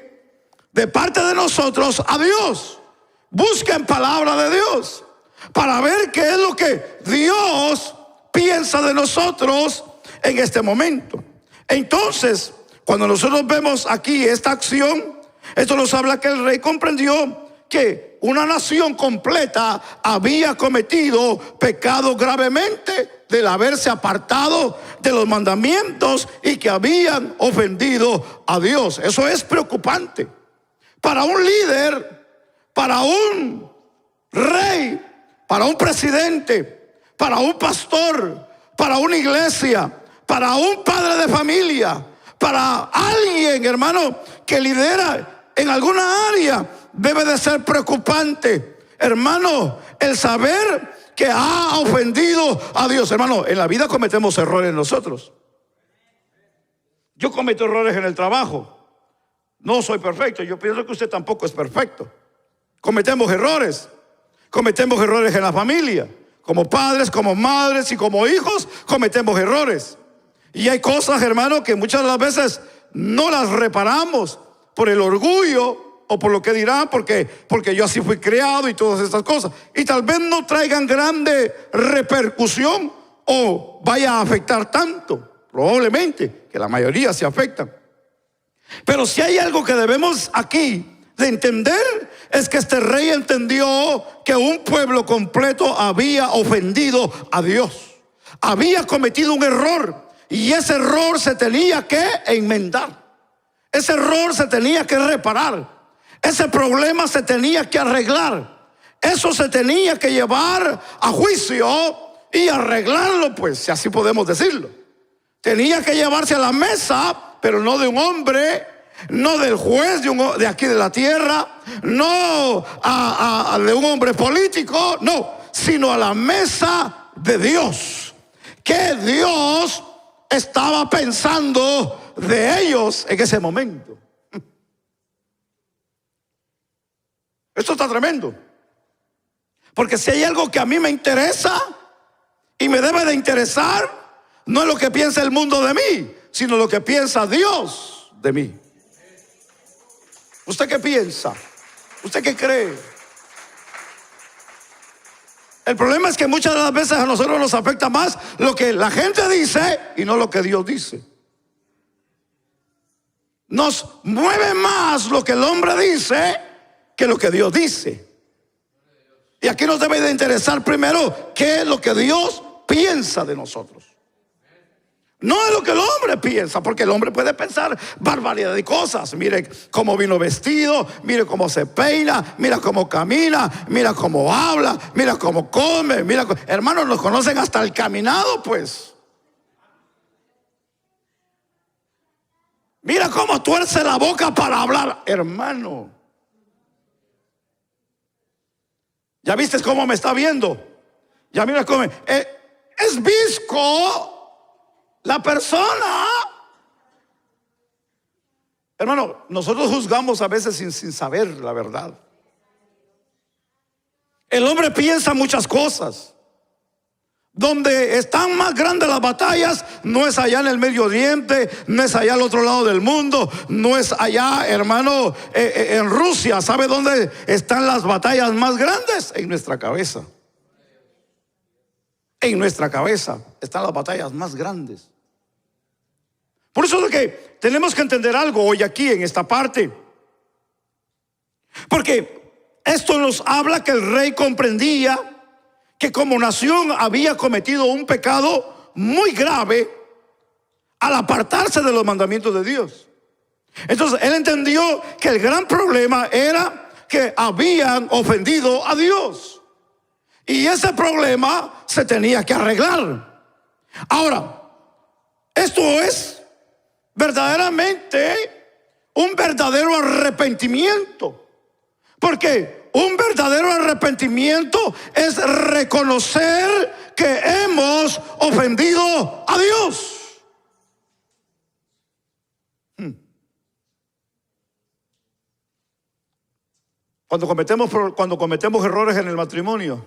de parte de nosotros a Dios. Busquen palabra de Dios para ver qué es lo que Dios piensa de nosotros en este momento. Entonces, cuando nosotros vemos aquí esta acción, esto nos habla que el rey comprendió que una nación completa había cometido pecado gravemente del haberse apartado de los mandamientos y que habían ofendido a Dios. Eso es preocupante para un líder, para un rey, para un presidente, para un pastor, para una iglesia, para un padre de familia, para alguien, hermano, que lidera en alguna área. Debe de ser preocupante, hermano, el saber que ha ofendido a Dios. Hermano, en la vida cometemos errores nosotros. Yo cometo errores en el trabajo. No soy perfecto. Yo pienso que usted tampoco es perfecto. Cometemos errores en la familia. Como padres, como madres y como hijos cometemos errores. Y hay cosas, hermano, que muchas de las veces no las reparamos por el orgullo o por lo que dirán, porque yo así fui criado y todas estas cosas. Y tal vez no traigan grande repercusión o vaya a afectar tanto. Probablemente que la mayoría se afectan. Pero si hay algo que debemos aquí de entender, es que este rey entendió que un pueblo completo había ofendido a Dios, había cometido un error, y ese error se tenía que enmendar, ese error se tenía que reparar, ese problema se tenía que arreglar, eso se tenía que llevar a juicio y arreglarlo, pues, si así podemos decirlo. Tenía que llevarse a la mesa, pero no de un hombre, no del juez de aquí de la tierra, no de un hombre político, no, sino a la mesa de Dios. Que Dios estaba pensando de ellos en ese momento. Esto está tremendo. Porque si hay algo que a mí me interesa y me debe de interesar, no es lo que piensa el mundo de mí, sino lo que piensa Dios de mí. ¿Usted qué piensa? ¿Usted qué cree? El problema es que muchas de las veces a nosotros nos afecta más lo que la gente dice y no lo que Dios dice. Nos mueve más lo que el hombre dice que lo que Dios dice. Y aquí nos debe de interesar primero qué es lo que Dios piensa de nosotros. No es lo que el hombre piensa, porque el hombre puede pensar barbaridad de cosas. Mire cómo vino vestido, mire cómo se peina, mira cómo camina, mira cómo habla, mira cómo come, hermanos, nos conocen hasta el caminado, pues. Mira cómo tuerce la boca para hablar, hermano. ¿Ya viste cómo me está viendo? Ya mira cómo es visco la persona. Hermano, nosotros juzgamos a veces sin saber la verdad. El hombre piensa muchas cosas. Donde están más grandes las batallas, no es allá en el Medio Oriente, no es allá al otro lado del mundo, no es allá, hermano, en Rusia. ¿Sabe dónde están las batallas más grandes? En nuestra cabeza. En nuestra cabeza están las batallas más grandes. Por eso es que tenemos que entender algo hoy aquí en esta parte. Porque esto nos habla que el rey comprendía que como nación había cometido un pecado muy grave al apartarse de los mandamientos de Dios. Entonces él entendió que el gran problema era que habían ofendido a Dios. Y ese problema se tenía que arreglar. Ahora, esto es verdaderamente un verdadero arrepentimiento. Porque un verdadero arrepentimiento es reconocer que hemos ofendido a Dios. Cuando cometemos errores en el matrimonio,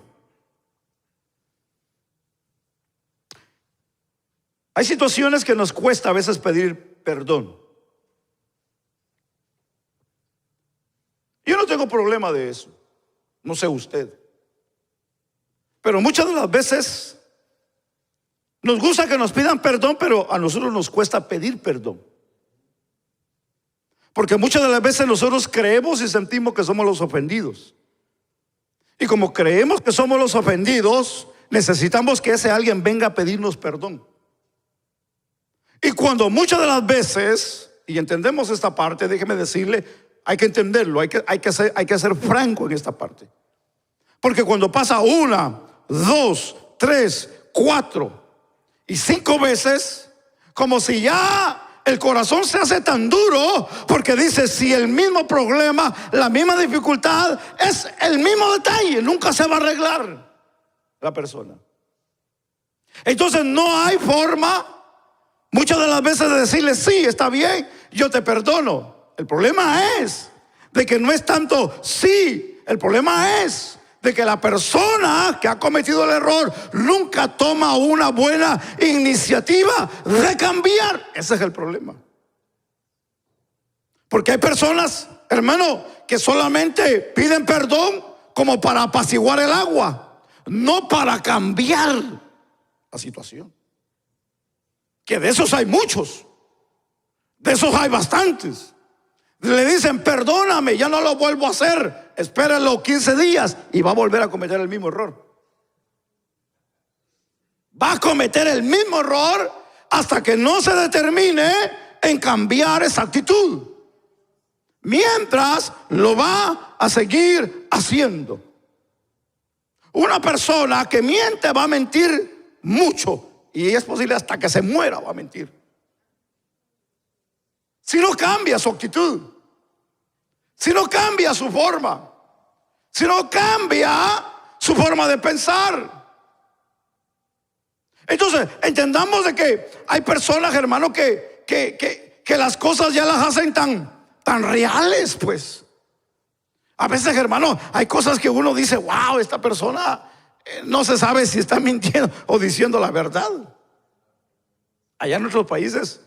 hay situaciones que nos cuesta a veces pedir perdón. Yo no tengo problema de eso, no sé usted. Pero muchas de las veces nos gusta que nos pidan perdón, pero a nosotros nos cuesta pedir perdón. Porque muchas de las veces nosotros creemos y sentimos que somos los ofendidos. Y como creemos que somos los ofendidos, necesitamos que ese alguien venga a pedirnos perdón. Y cuando muchas de las veces, y entendemos esta parte, déjeme decirle, hay que entenderlo, hay que ser franco en esta parte. Porque cuando pasa 1, 2, 3, 4 y 5 veces, como si ya el corazón se hace tan duro, porque dice, si el mismo problema, la misma dificultad, es el mismo detalle, nunca se va a arreglar la persona. Entonces no hay forma muchas de las veces de decirle, sí, está bien, yo te perdono. El problema es de que no es tanto sí, el problema es de que la persona que ha cometido el error nunca toma una buena iniciativa de cambiar. Ese es el problema. Porque hay personas, hermano, que solamente piden perdón como para apaciguar el agua, no para cambiar la situación. Que de esos hay muchos, de esos hay bastantes. Le dicen, perdóname, ya no lo vuelvo a hacer, espérenlo 15 días y va a volver a cometer el mismo error. Va a cometer el mismo error hasta que no se determine en cambiar esa actitud. Mientras lo va a seguir haciendo. Una persona que miente va a mentir mucho. Y es posible hasta que se muera va a mentir. Si no cambia su actitud, si no cambia su forma, si no cambia su forma de pensar. Entonces, entendamos de que hay personas, hermano, que las cosas ya las hacen tan reales, pues. A veces, hermano, hay cosas que uno dice, wow, esta persona no se sabe si está mintiendo o diciendo la verdad. Allá en nuestros países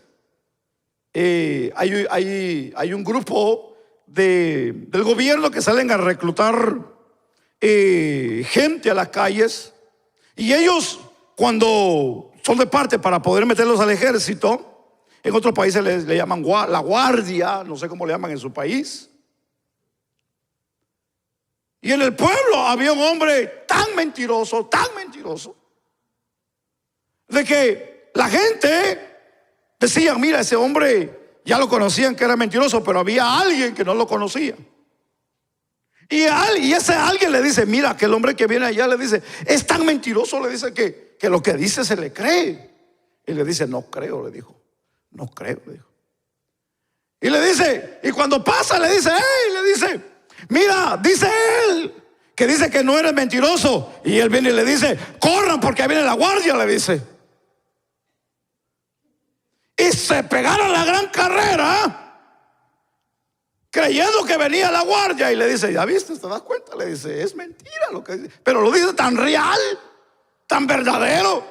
hay un grupo del gobierno que salen a reclutar gente a las calles, y ellos, cuando son de parte para poder meterlos al ejército, en otros países le llaman la guardia, no sé cómo le llaman en su país. Y en el pueblo había un hombre tan mentiroso, de que la gente decía: mira, ese hombre ya lo conocían que era mentiroso, pero había alguien que no lo conocía. Y ese alguien le dice: mira, aquel hombre que viene allá, le dice, es tan mentiroso, le dice que lo que dice se le cree. Y le dice: no creo, le dijo. No creo, le dijo. Y le dice, y cuando pasa le dice: hey, le dice, mira, dice él que dice que no eres mentiroso. Y él viene y le dice: corran porque ahí viene la guardia, le dice. Y se pegaron la gran carrera creyendo que venía la guardia. Y le dice: ¿ya viste? ¿Te das cuenta? Le dice: es mentira lo que dice. Pero lo dice tan real, tan verdadero,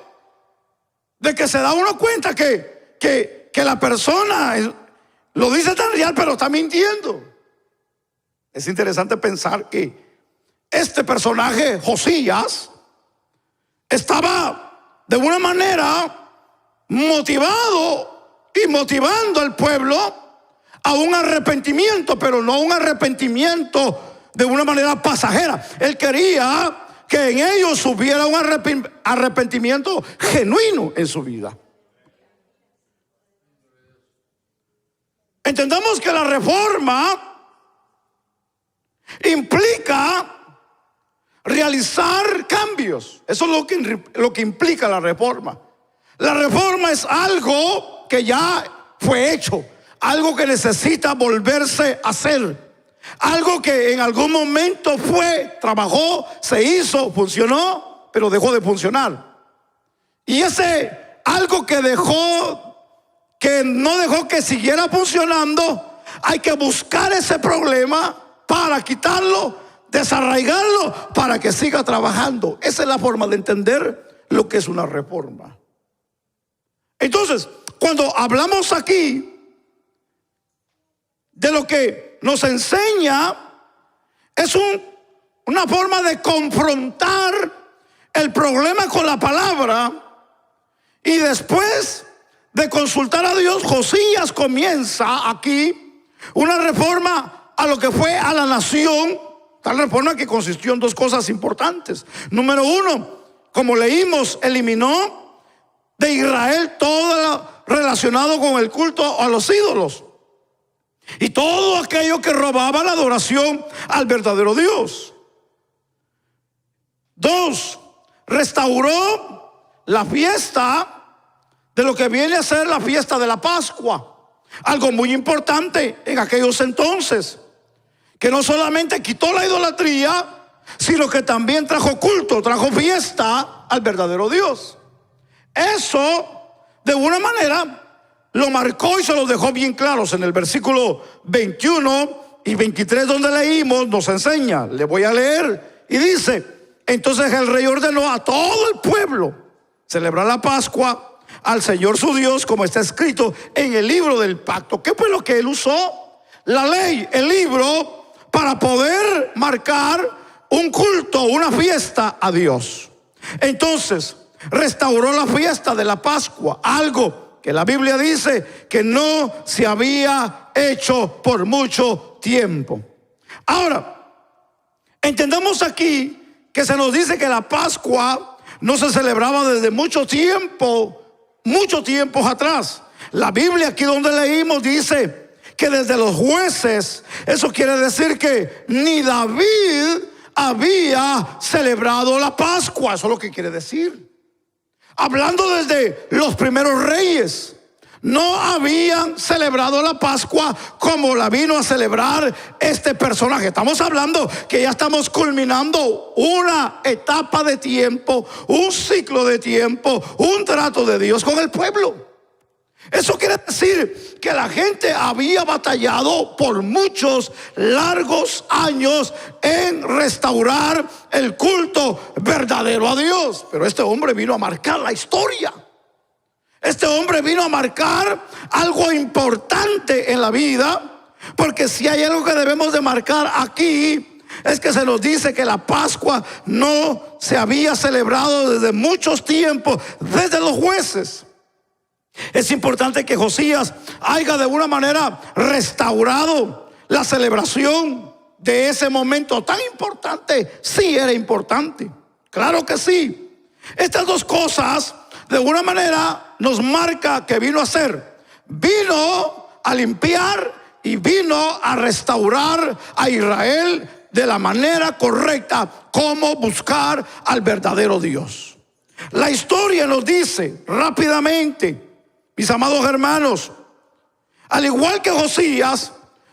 de que se da uno cuenta que la persona lo dice tan real, pero está mintiendo. Es interesante pensar que este personaje, Josías, estaba de una manera motivado y motivando al pueblo a un arrepentimiento, pero no un arrepentimiento de una manera pasajera. Él quería que en ellos hubiera un arrepentimiento genuino en su vida. Entendamos que la reforma implica realizar cambios. Eso es lo que implica la reforma. La reforma es algo que ya fue hecho, algo que necesita volverse a hacer, algo que en algún momento trabajó, se hizo, funcionó, pero dejó de funcionar. Y ese algo que no dejó que siguiera funcionando, hay que buscar ese problema para quitarlo, desarraigarlo, para que siga trabajando. Esa es la forma de entender lo que es una reforma. Entonces, cuando hablamos aquí de lo que nos enseña, es una forma de confrontar el problema con la palabra, y después de consultar a Dios, Josías comienza aquí una reforma a lo que fue a la nación. Tal reforma que consistió en dos cosas importantes. Número uno, como leímos, eliminó de Israel todo lo relacionado con el culto a los ídolos y todo aquello que robaba la adoración al verdadero Dios. Dos, restauró la fiesta de lo que viene a ser la fiesta de la Pascua, algo muy importante en aquellos entonces, que no solamente quitó la idolatría, sino que también trajo culto, trajo fiesta al verdadero Dios. Eso de una manera lo marcó y se lo dejó bien claros en el versículo 21 y 23 donde leímos. Nos enseña, le voy a leer, y dice: entonces el rey ordenó a todo el pueblo celebrar la Pascua al Señor su Dios, como está escrito en el libro del pacto. ¿Qué fue lo que él usó? La ley, el libro, para poder marcar un culto, una fiesta a Dios. Entonces restauró la fiesta de la Pascua, algo que la Biblia dice que no se había hecho por mucho tiempo. Ahora, entendamos aquí que se nos dice que la Pascua no se celebraba desde muchos tiempos atrás. La Biblia aquí donde leímos dice que desde los jueces, eso quiere decir que ni David había celebrado la Pascua. Eso es lo que quiere decir. Hablando desde los primeros reyes, no habían celebrado la Pascua como la vino a celebrar este personaje. Estamos hablando que ya estamos culminando una etapa de tiempo, un ciclo de tiempo, un trato de Dios con el pueblo. Eso quiere decir que la gente había batallado por muchos largos años en restaurar el culto verdadero a Dios. Pero este hombre vino a marcar la historia. Este hombre vino a marcar algo importante en la vida, Porque si hay algo que debemos de marcar aquí, es que se nos dice que la Pascua no se había celebrado desde muchos tiempos, desde los jueces. Es importante que Josías haya de alguna manera restaurado la celebración de ese momento tan importante. Sí, era importante, claro que sí. Estas dos cosas de alguna manera nos marca que vino a hacer. Vino a limpiar y vino a restaurar a Israel de la manera correcta, cómo buscar al verdadero Dios. La historia nos dice rápidamente, mis amados hermanos, al igual que Josías,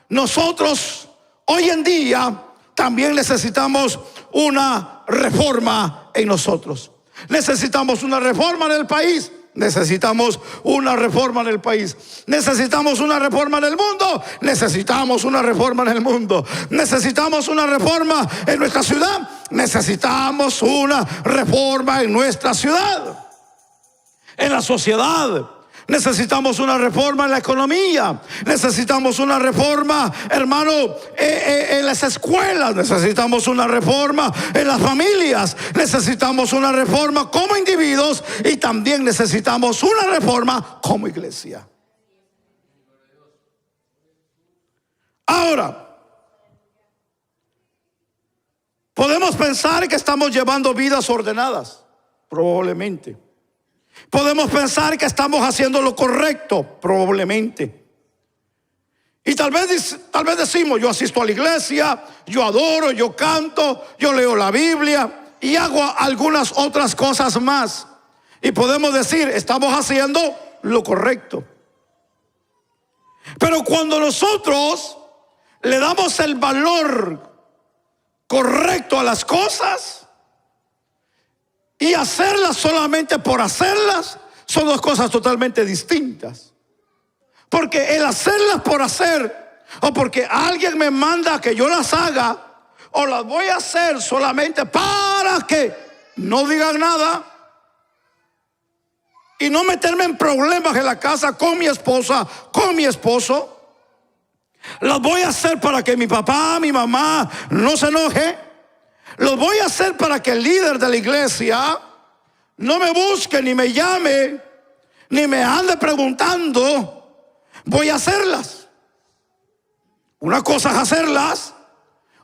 nosotros hoy en día también necesitamos una reforma en nosotros. Necesitamos una reforma en el país. Necesitamos una reforma en el país. Necesitamos una reforma en el mundo. Necesitamos una reforma en el mundo. Necesitamos una reforma en nuestra ciudad. Necesitamos una reforma en nuestra ciudad. En la sociedad. Necesitamos una reforma en la economía. Necesitamos una reforma, hermano, en las escuelas. Necesitamos una reforma en las familias. Necesitamos una reforma como individuos. Y también necesitamos una reforma como iglesia. Ahora, podemos pensar que estamos llevando vidas ordenadas. Probablemente. Podemos pensar que estamos haciendo lo correcto, probablemente. Y tal vez decimos, yo asisto a la iglesia, yo adoro, yo canto, yo leo la Biblia y hago algunas otras cosas más. Y podemos decir, estamos haciendo lo correcto. Pero cuando nosotros le damos el valor correcto a las cosas, y hacerlas solamente por hacerlas, son dos cosas totalmente distintas. Porque el hacerlas por hacer, o porque alguien me manda que yo las haga, o las voy a hacer solamente para que no digan nada y no meterme en problemas en la casa con mi esposa, con mi esposo. Las voy a hacer para que mi papá, mi mamá no se enoje. Lo voy a hacer para que el líder de la iglesia no me busque, ni me llame, ni me ande preguntando. Voy a hacerlas. Una cosa es hacerlas,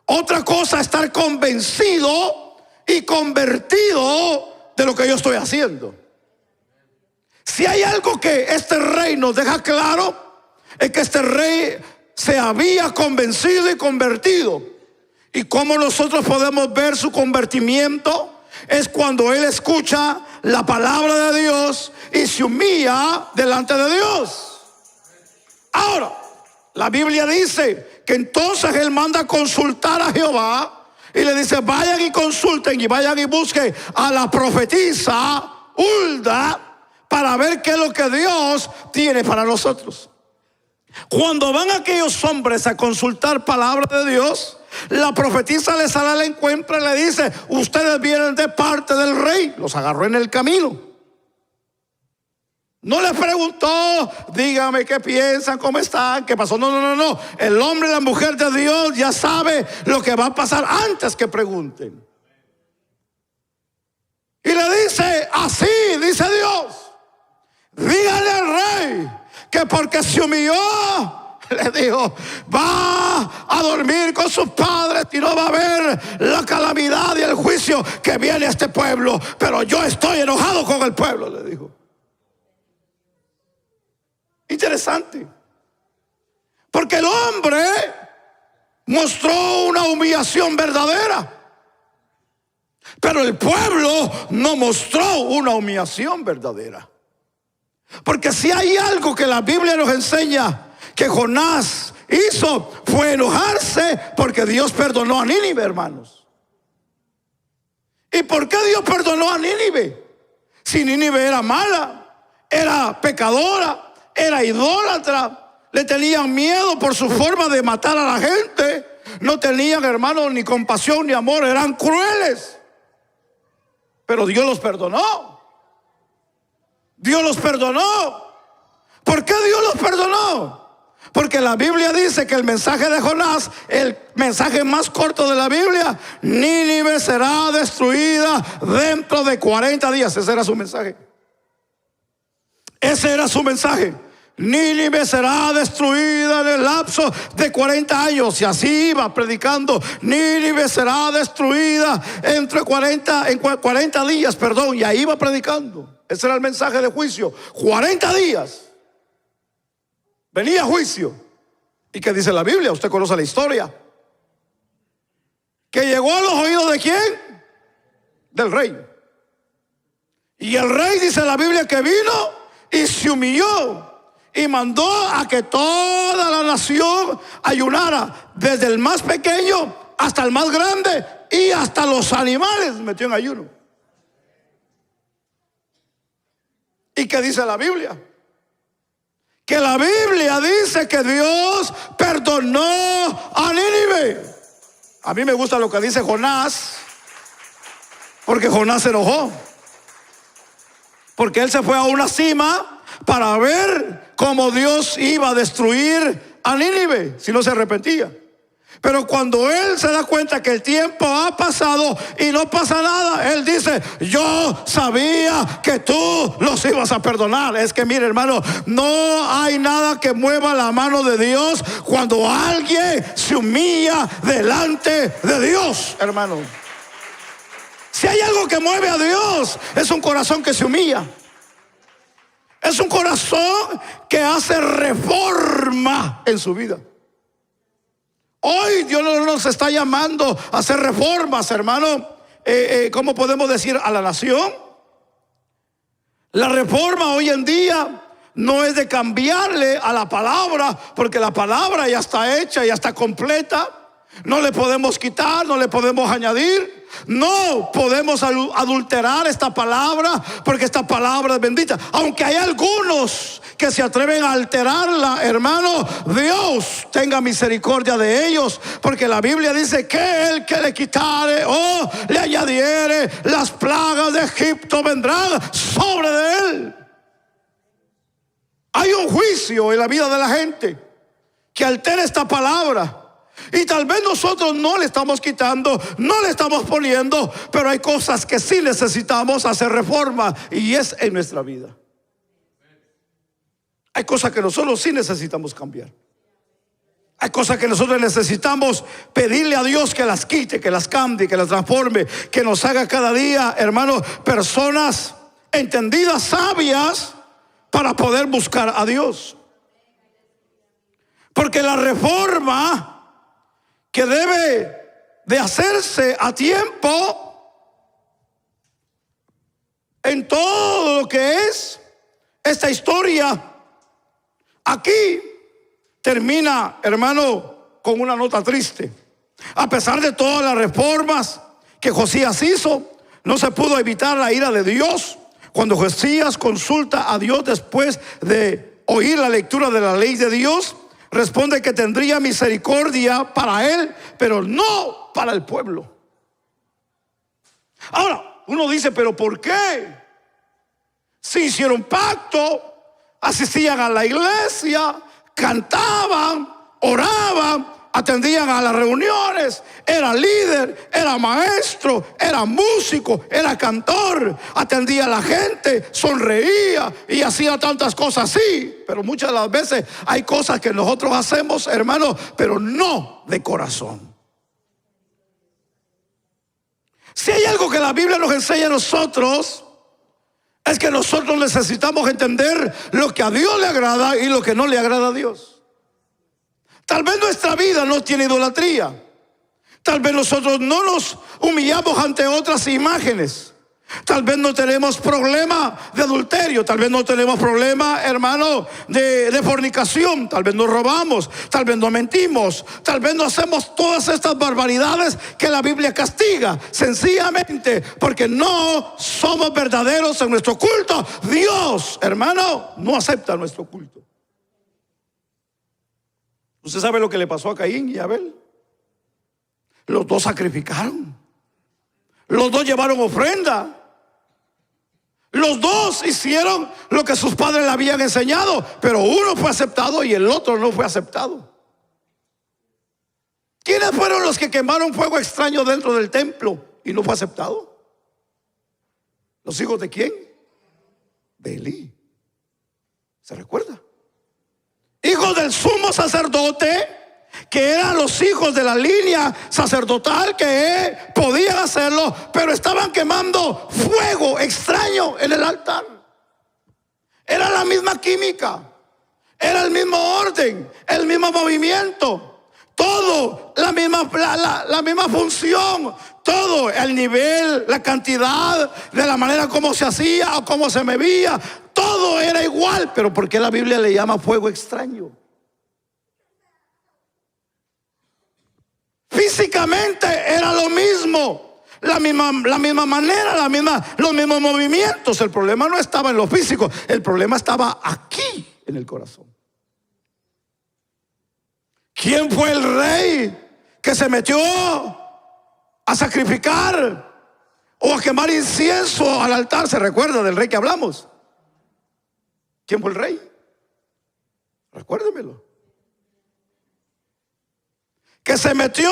otra cosa es estar convencido y convertido de lo que yo estoy haciendo. Si hay algo que este rey nos deja claro, es que este rey se había convencido y convertido. Y cómo nosotros podemos ver su convertimiento es cuando él escucha la palabra de Dios y se humilla delante de Dios. Ahora, la Biblia dice que entonces él manda a consultar a Jehová y le dice, vayan y consulten y vayan y busquen a la profetisa Hulda para ver qué es lo que Dios tiene para nosotros. Cuando van aquellos hombres a consultar palabra de Dios, la profetisa les sale al encuentro y le dice, ustedes vienen de parte del rey. Los agarró en el camino. No les preguntó, dígame qué piensan, cómo están, qué pasó. No. El hombre y la mujer de Dios ya sabe lo que va a pasar antes que pregunten. Y le dice, así dice Dios, dígale al rey que porque se humilló, le dijo, va a dormir con sus padres y no va a ver la calamidad y el juicio que viene a este pueblo. Pero yo estoy enojado con el pueblo, le dijo. Interesante. Porque el hombre mostró una humillación verdadera, pero el pueblo no mostró una humillación verdadera. Porque si hay algo que la Biblia nos enseña que Jonás hizo, fue enojarse porque Dios perdonó a Nínive, hermanos. ¿Y por qué Dios perdonó a Nínive? Si Nínive era mala, era pecadora, era idólatra, le tenían miedo por su forma de matar a la gente, no tenían, hermanos, ni compasión ni amor, eran crueles. Pero Dios los perdonó. Dios los perdonó. ¿Por qué Dios los perdonó? Porque la Biblia dice que el mensaje de Jonás, el mensaje más corto de la Biblia, Nínive será destruida dentro de 40 días. Ese era su mensaje. Ese era su mensaje. Nínive será destruida en el lapso de 40 años. Y así iba predicando. Nínive será destruida en 40 días, perdón. Y ahí iba predicando. Ese era el mensaje de juicio. 40 días. Venía juicio. ¿Y qué dice la Biblia? Usted conoce la historia. Que llegó a los oídos ¿de quién? Del rey. Y el rey, dice la Biblia, que vino y se humilló y mandó a que toda la nación ayunara, desde el más pequeño hasta el más grande, y hasta los animales metió en ayuno. ¿Y qué dice la Biblia? Que la Biblia dice que Dios perdonó a Nínive. A mí me gusta lo que dice Jonás, porque Jonás se enojó. Porque él se fue a una cima para ver cómo Dios iba a destruir a Nínive si no se arrepentía. Pero cuando él se da cuenta que el tiempo ha pasado y no pasa nada, él dice: yo sabía que tú los ibas a perdonar. Es que mire, hermano, no hay nada que mueva la mano de Dios cuando alguien se humilla delante de Dios, hermano. Si hay algo que mueve a Dios, es un corazón que se humilla. Es un corazón que hace reforma en su vida. Hoy Dios no nos está llamando a hacer reformas, hermano. ¿Cómo podemos decir? A la nación. La reforma hoy en día no es de cambiarle a la palabra, porque la palabra ya está hecha, ya está completa. No le podemos quitar, no le podemos añadir. No podemos adulterar esta palabra, porque esta palabra es bendita. Aunque hay algunos que se atreven a alterarla, hermano, Dios tenga misericordia de ellos, porque la Biblia dice que el que le quitare o le añadiere, las plagas de Egipto vendrán sobre de él. Hay un juicio en la vida de la gente que altera esta palabra. Y tal vez nosotros no le estamos quitando, no le estamos poniendo, pero hay cosas que sí necesitamos hacer reforma, y es en nuestra vida. Hay cosas que nosotros sí necesitamos cambiar. Hay cosas que nosotros necesitamos pedirle a Dios que las quite, que las cambie, que las transforme, que nos haga cada día, hermanos, personas entendidas, sabias, para poder buscar a Dios. Porque la reforma que debe de hacerse a tiempo en todo lo que es esta historia, aquí termina, hermano, con una nota triste. A pesar de todas las reformas que Josías hizo, no se pudo evitar la ira de Dios. Cuando Josías consulta a Dios después de oír la lectura de la ley de Dios, responde que tendría misericordia para él, pero no para el pueblo. Ahora, uno dice: ¿pero por qué? Si hicieron pacto, asistían a la iglesia, cantaban, oraban, atendían a las reuniones, era líder, era maestro, era músico, era cantor, atendía a la gente, sonreía y hacía tantas cosas, sí, pero muchas de las veces hay cosas que nosotros hacemos, hermanos, pero no de corazón. Si hay algo que la Biblia nos enseña a nosotros, es que nosotros necesitamos entender lo que a Dios le agrada y lo que no le agrada a Dios. Tal vez nuestra vida no tiene idolatría. Tal vez nosotros no nos humillamos ante otras imágenes. Tal vez no tenemos problema de adulterio. Tal vez no tenemos problema, hermano, de fornicación. Tal vez no robamos. Tal vez no mentimos. Tal vez no hacemos todas estas barbaridades que la Biblia castiga. Sencillamente porque no somos verdaderos en nuestro culto. Dios, hermano, no acepta nuestro culto. ¿Usted sabe lo que le pasó a Caín y a Abel? Los dos sacrificaron. Los dos llevaron ofrenda. Los dos hicieron lo que sus padres le habían enseñado, pero uno fue aceptado y el otro no fue aceptado. ¿Quiénes fueron los que quemaron fuego extraño dentro del templo y no fue aceptado? ¿Los hijos de quién? De Elí. ¿Se recuerda? Hijos del sumo sacerdote, que eran los hijos de la línea sacerdotal, que podían hacerlo, pero estaban quemando fuego extraño en el altar. Era la misma química, era el mismo orden, el mismo movimiento. Todo, la misma función, todo, el nivel, la cantidad, de la manera como se hacía o cómo se movía, todo era igual. Pero ¿por qué la Biblia le llama fuego extraño? Físicamente era lo mismo, la misma manera, los mismos movimientos. El problema no estaba en lo físico, el problema estaba aquí, en el corazón. ¿Quién fue el rey que se metió a sacrificar o a quemar incienso al altar? ¿Se recuerda del rey que hablamos? ¿Quién fue el rey? Recuérdemelo. Que se metió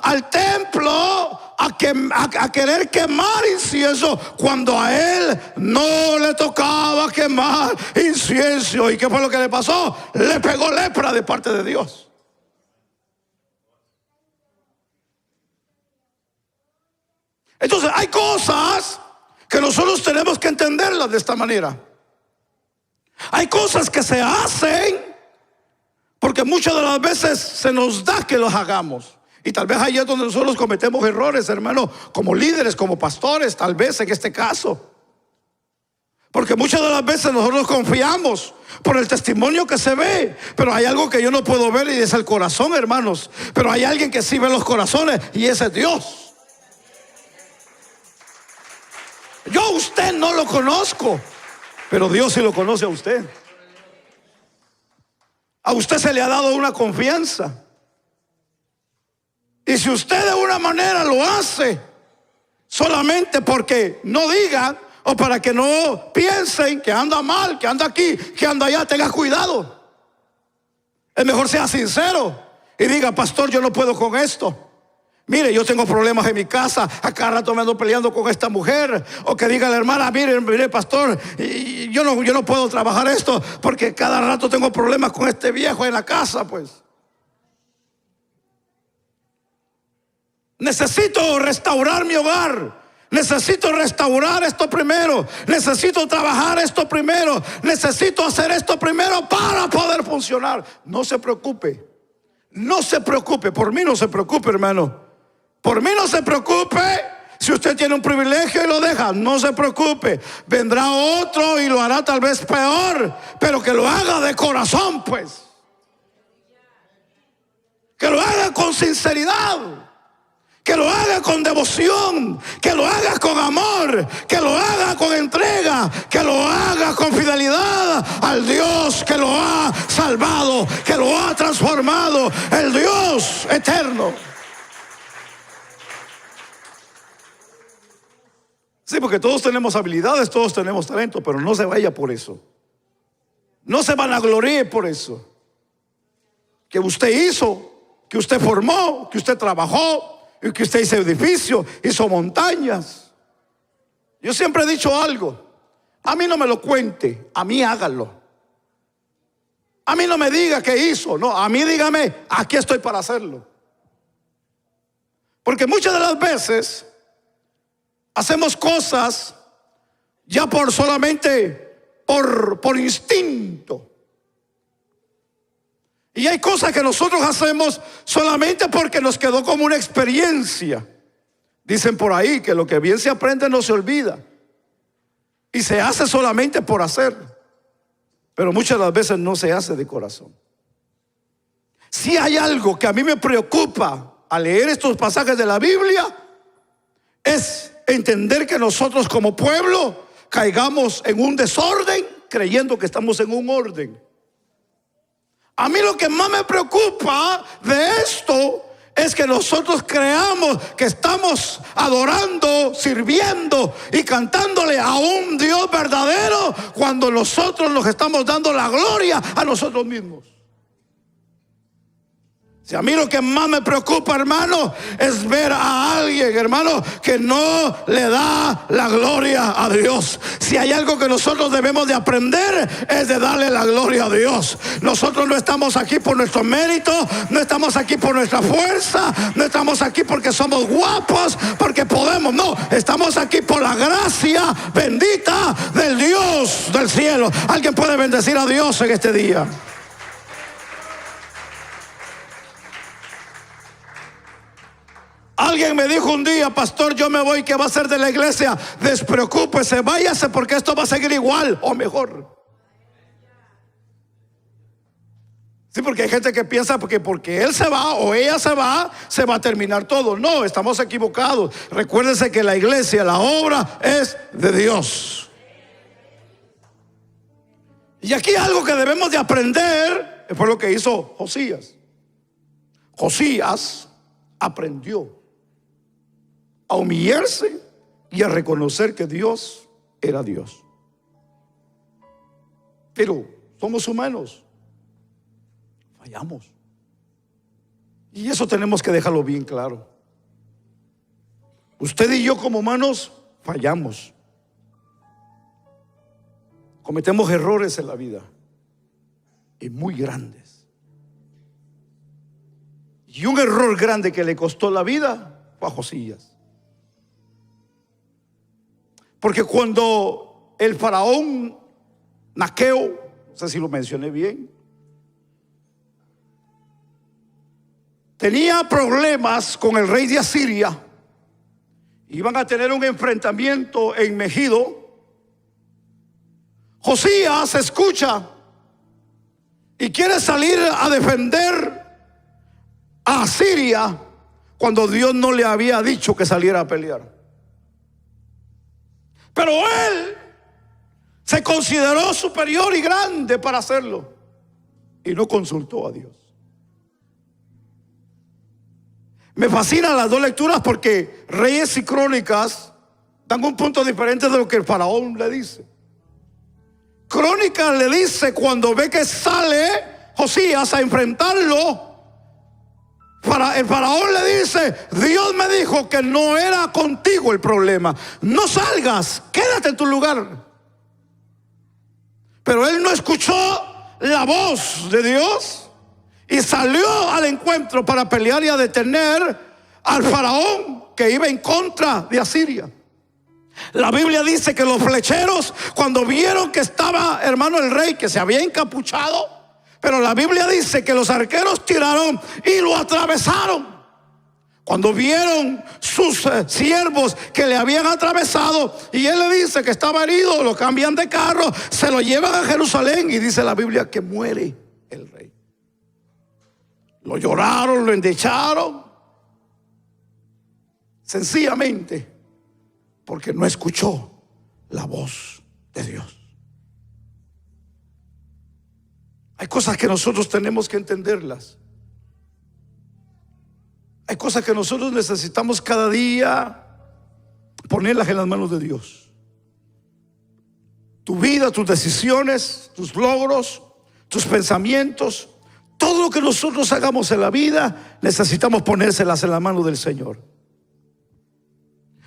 al templo a querer quemar incienso cuando a él no le tocaba quemar incienso. ¿Y qué fue lo que le pasó? Le pegó lepra de parte de Dios. Entonces hay cosas que nosotros tenemos que entenderlas de esta manera. Hay cosas que se hacen porque muchas de las veces se nos da que los hagamos. Y tal vez ahí es donde nosotros cometemos errores, hermano, como líderes, como pastores, tal vez en este caso. Porque muchas de las veces nosotros confiamos por el testimonio que se ve, pero hay algo que yo no puedo ver y es el corazón, hermanos. Pero hay alguien que sí ve los corazones y ese es Dios. Yo a usted no lo conozco, pero Dios sí lo conoce a usted. A usted se le ha dado una confianza. Y si usted de una manera lo hace solamente porque no digan o para que no piensen que anda mal, que anda aquí, que anda allá, tenga cuidado. Es mejor sea sincero y diga: pastor, yo no puedo con esto. Mire, yo tengo problemas en mi casa, a cada rato me ando peleando con esta mujer. O que diga la hermana: mire pastor, yo no puedo trabajar esto porque cada rato tengo problemas con este viejo en la casa. Pues necesito restaurar mi hogar, necesito restaurar esto primero, necesito trabajar esto primero, necesito hacer esto primero para poder funcionar. No se preocupe, no se preocupe, por mí no se preocupe, hermano. Por mí no se preocupe. Si usted tiene un privilegio y lo deja, no se preocupe. Vendrá otro y lo hará tal vez peor, pero que lo haga de corazón, pues. Que lo haga con sinceridad, que lo haga con devoción, que lo haga con amor, que lo haga con entrega, que lo haga con fidelidad al Dios que lo ha salvado, que lo ha transformado, el Dios eterno. Sí, porque todos tenemos habilidades, todos tenemos talento, pero no se vaya por eso. No se vanagloríe por eso. Que usted hizo, que usted formó, que usted trabajó, y que usted hizo edificios, hizo montañas. Yo siempre he dicho algo: a mí no me lo cuente, a mí hágalo. A mí no me diga qué hizo, no, a mí dígame: aquí estoy para hacerlo. Porque muchas de las veces hacemos cosas ya por solamente por instinto. Y hay cosas que nosotros hacemos solamente porque nos quedó como una experiencia. Dicen por ahí que lo que bien se aprende no se olvida. Y se hace solamente por hacer. Pero muchas de las veces no se hace de corazón. Si hay algo que a mí me preocupa al leer estos pasajes de la Biblia, es entender que nosotros como pueblo caigamos en un desorden creyendo que estamos en un orden. A mí lo que más me preocupa de esto es que nosotros creamos que estamos adorando, sirviendo y cantándole a un Dios verdadero, cuando nosotros nos estamos dando la gloria a nosotros mismos. Si a mí lo que más me preocupa, hermano, es ver a alguien, hermano, que no le da la gloria a Dios. Si hay algo que nosotros debemos de aprender, es de darle la gloria a Dios. Nosotros no estamos aquí por nuestro mérito, no estamos aquí por nuestra fuerza, no estamos aquí porque somos guapos, porque podemos. No, estamos aquí por la gracia bendita del Dios del cielo. ¿Alguien puede bendecir a Dios en este día? Alguien me dijo un día: pastor, yo me voy, ¿qué va a hacer de la iglesia? Despreocúpese, váyase, porque esto va a seguir igual o mejor. Sí, porque hay gente que piensa que porque él se va o ella se va a terminar todo. No, estamos equivocados. Recuérdense que la iglesia, la obra es de Dios. Y aquí algo que debemos de aprender fue lo que hizo Josías. Josías aprendió a humillarse y a reconocer que Dios era Dios. Pero somos humanos, fallamos, y eso tenemos que dejarlo bien claro. Usted y yo como humanos fallamos, cometemos errores en la vida, y muy grandes. Y un error grande que le costó la vida fue a Josías. Porque cuando el faraón Naqueo, no sé si lo mencioné bien, tenía problemas con el rey de Asiria, iban a tener un enfrentamiento en Megido. Josías escucha y quiere salir a defender a Asiria, cuando Dios no le había dicho que saliera a pelear. Pero él se consideró superior y grande para hacerlo, y no consultó a Dios. Me fascinan las dos lecturas, porque Reyes y Crónicas dan un punto diferente de lo que el faraón le dice. Crónicas le dice, cuando ve que sale Josías a enfrentarlo, el faraón le dice: Dios me dijo que no era contigo el problema, no salgas, quédate en tu lugar. Pero él no escuchó la voz de Dios y salió al encuentro para pelear y a detener al faraón que iba en contra de Asiria. La Biblia dice que los flecheros, cuando vieron que estaba, hermano, el rey, que se había encapuchado, pero la Biblia dice que los arqueros tiraron y lo atravesaron. Cuando vieron sus siervos que le habían atravesado, y él le dice que estaba herido, lo cambian de carro, se lo llevan a Jerusalén, y dice la Biblia que muere el rey. Lo lloraron, lo endecharon, sencillamente porque no escuchó la voz de Dios. Hay cosas que nosotros tenemos que entenderlas. Hay cosas que nosotros necesitamos cada día ponerlas en las manos de Dios. Tu vida, tus decisiones, tus logros, tus pensamientos, todo lo que nosotros hagamos en la vida, necesitamos ponérselas en la mano del Señor.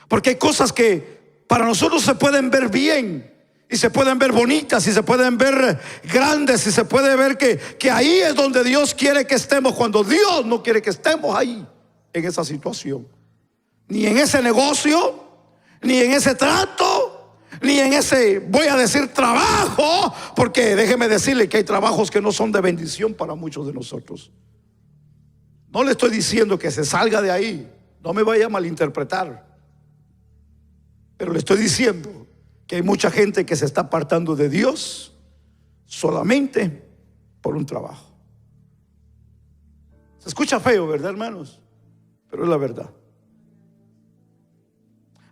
Porque hay cosas que para nosotros se pueden ver bien, y se pueden ver bonitas, y se pueden ver grandes, y se puede ver que ahí es donde Dios quiere que estemos, cuando Dios no quiere que estemos ahí, en esa situación, ni en ese negocio, ni en ese trato, ni en ese, voy a decir, trabajo, porque déjeme decirle que hay trabajos que no son de bendición para muchos de nosotros. No le estoy diciendo que se salga de ahí, no me vaya a malinterpretar, pero le estoy diciendo que hay mucha gente que se está apartando de Dios solamente por un trabajo. Se escucha feo, ¿verdad, hermanos? Pero es la verdad.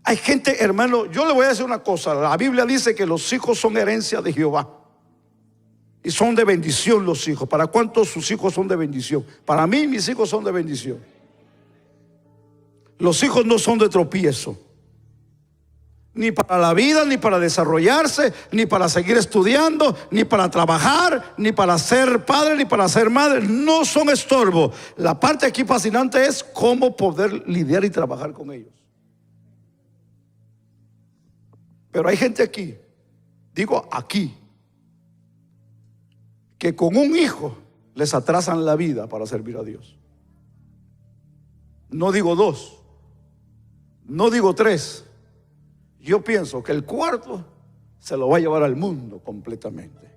Hay gente, hermano, yo le voy a decir una cosa. La Biblia dice que los hijos son herencia de Jehová, y son de bendición los hijos. ¿Para cuántos sus hijos son de bendición? Para mí, mis hijos son de bendición. Los hijos no son de tropiezo, ni para la vida, ni para desarrollarse, ni para seguir estudiando, ni para trabajar, ni para ser padre, ni para ser madre. No son estorbo. La parte aquí fascinante es cómo poder lidiar y trabajar con ellos. Pero hay gente aquí, digo aquí, que con un hijo les atrasan la vida para servir a Dios. No digo 2, no digo 3. Yo pienso que el cuarto se lo va a llevar al mundo completamente.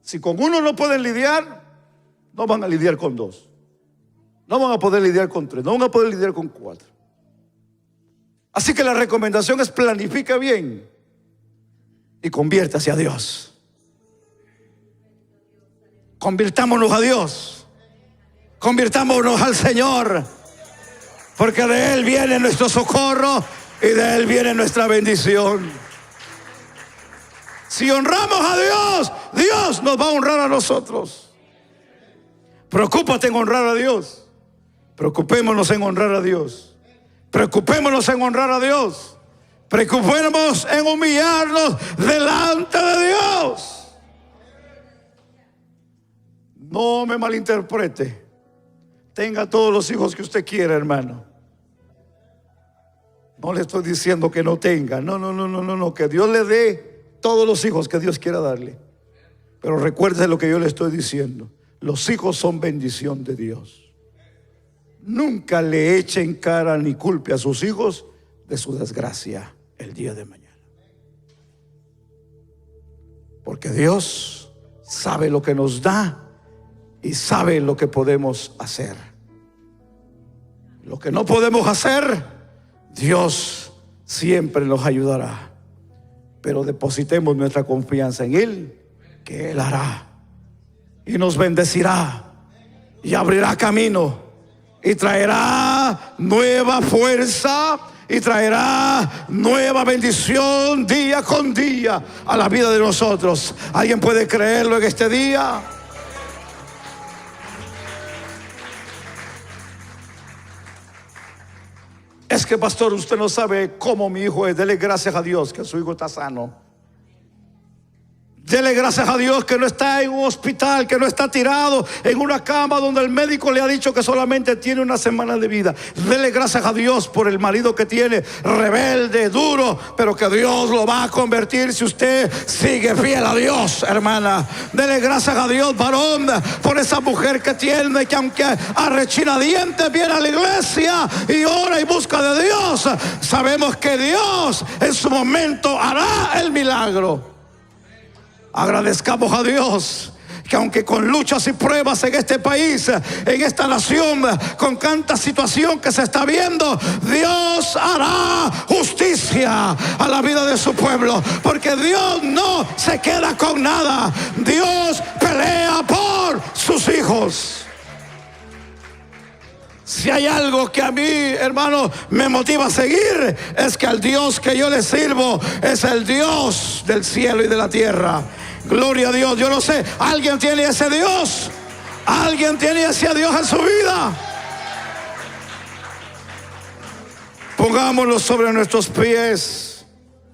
Si con uno no pueden lidiar, no van a lidiar con 2. No van a poder lidiar con 3. No van a poder lidiar con 4. Así que la recomendación es: planifica bien y conviértase a Dios. Convirtámonos a Dios. Convirtámonos al Señor. Porque de Él viene nuestro socorro y de Él viene nuestra bendición. Si honramos a Dios, Dios nos va a honrar a nosotros. Preocúpate en honrar a Dios. Preocupémonos en honrar a Dios. Preocupémonos en honrar a Dios. Preocupémonos en humillarnos delante de Dios. No me malinterprete. Tenga todos los hijos que usted quiera, hermano. No le estoy diciendo que no tenga. No. Que Dios le dé todos los hijos que Dios quiera darle. Pero recuerde lo que yo le estoy diciendo. Los hijos son bendición de Dios. Nunca le echen cara ni culpe a sus hijos de su desgracia el día de mañana. Porque Dios sabe lo que nos da y sabe lo que podemos hacer. Lo que no podemos hacer, Dios siempre nos ayudará. Pero depositemos nuestra confianza en Él, que Él hará. Y nos bendecirá. Y abrirá camino. Y traerá nueva fuerza. Y traerá nueva bendición día con día a la vida de nosotros. ¿Alguien puede creerlo en este día? Es que, pastor, usted no sabe cómo mi hijo es. Dele gracias a Dios que su hijo está sano. Dele gracias a Dios que no está en un hospital, que no está tirado en una cama donde el médico le ha dicho que solamente tiene una semana de vida. Dele gracias a Dios por el marido que tiene, rebelde, duro, pero que Dios lo va a convertir si usted sigue fiel a Dios, hermana. Dele gracias a Dios, varón, por esa mujer que tiene, que aunque arrechina dientes, viene a la iglesia y ora y busca de Dios. Sabemos que Dios en su momento hará el milagro. Agradezcamos a Dios que aunque con luchas y pruebas en este país, en esta nación, con tanta situación que se está viendo, Dios hará justicia a la vida de su pueblo, porque Dios no se queda con nada. Dios pelea por sus hijos. Si hay algo que a mí, hermano, me motiva a seguir, es que al Dios que yo le sirvo es el Dios del cielo y de la tierra. Gloria a Dios. Yo no sé, ¿alguien tiene ese Dios? ¿Alguien tiene ese Dios en su vida? Pongámonos sobre nuestros pies.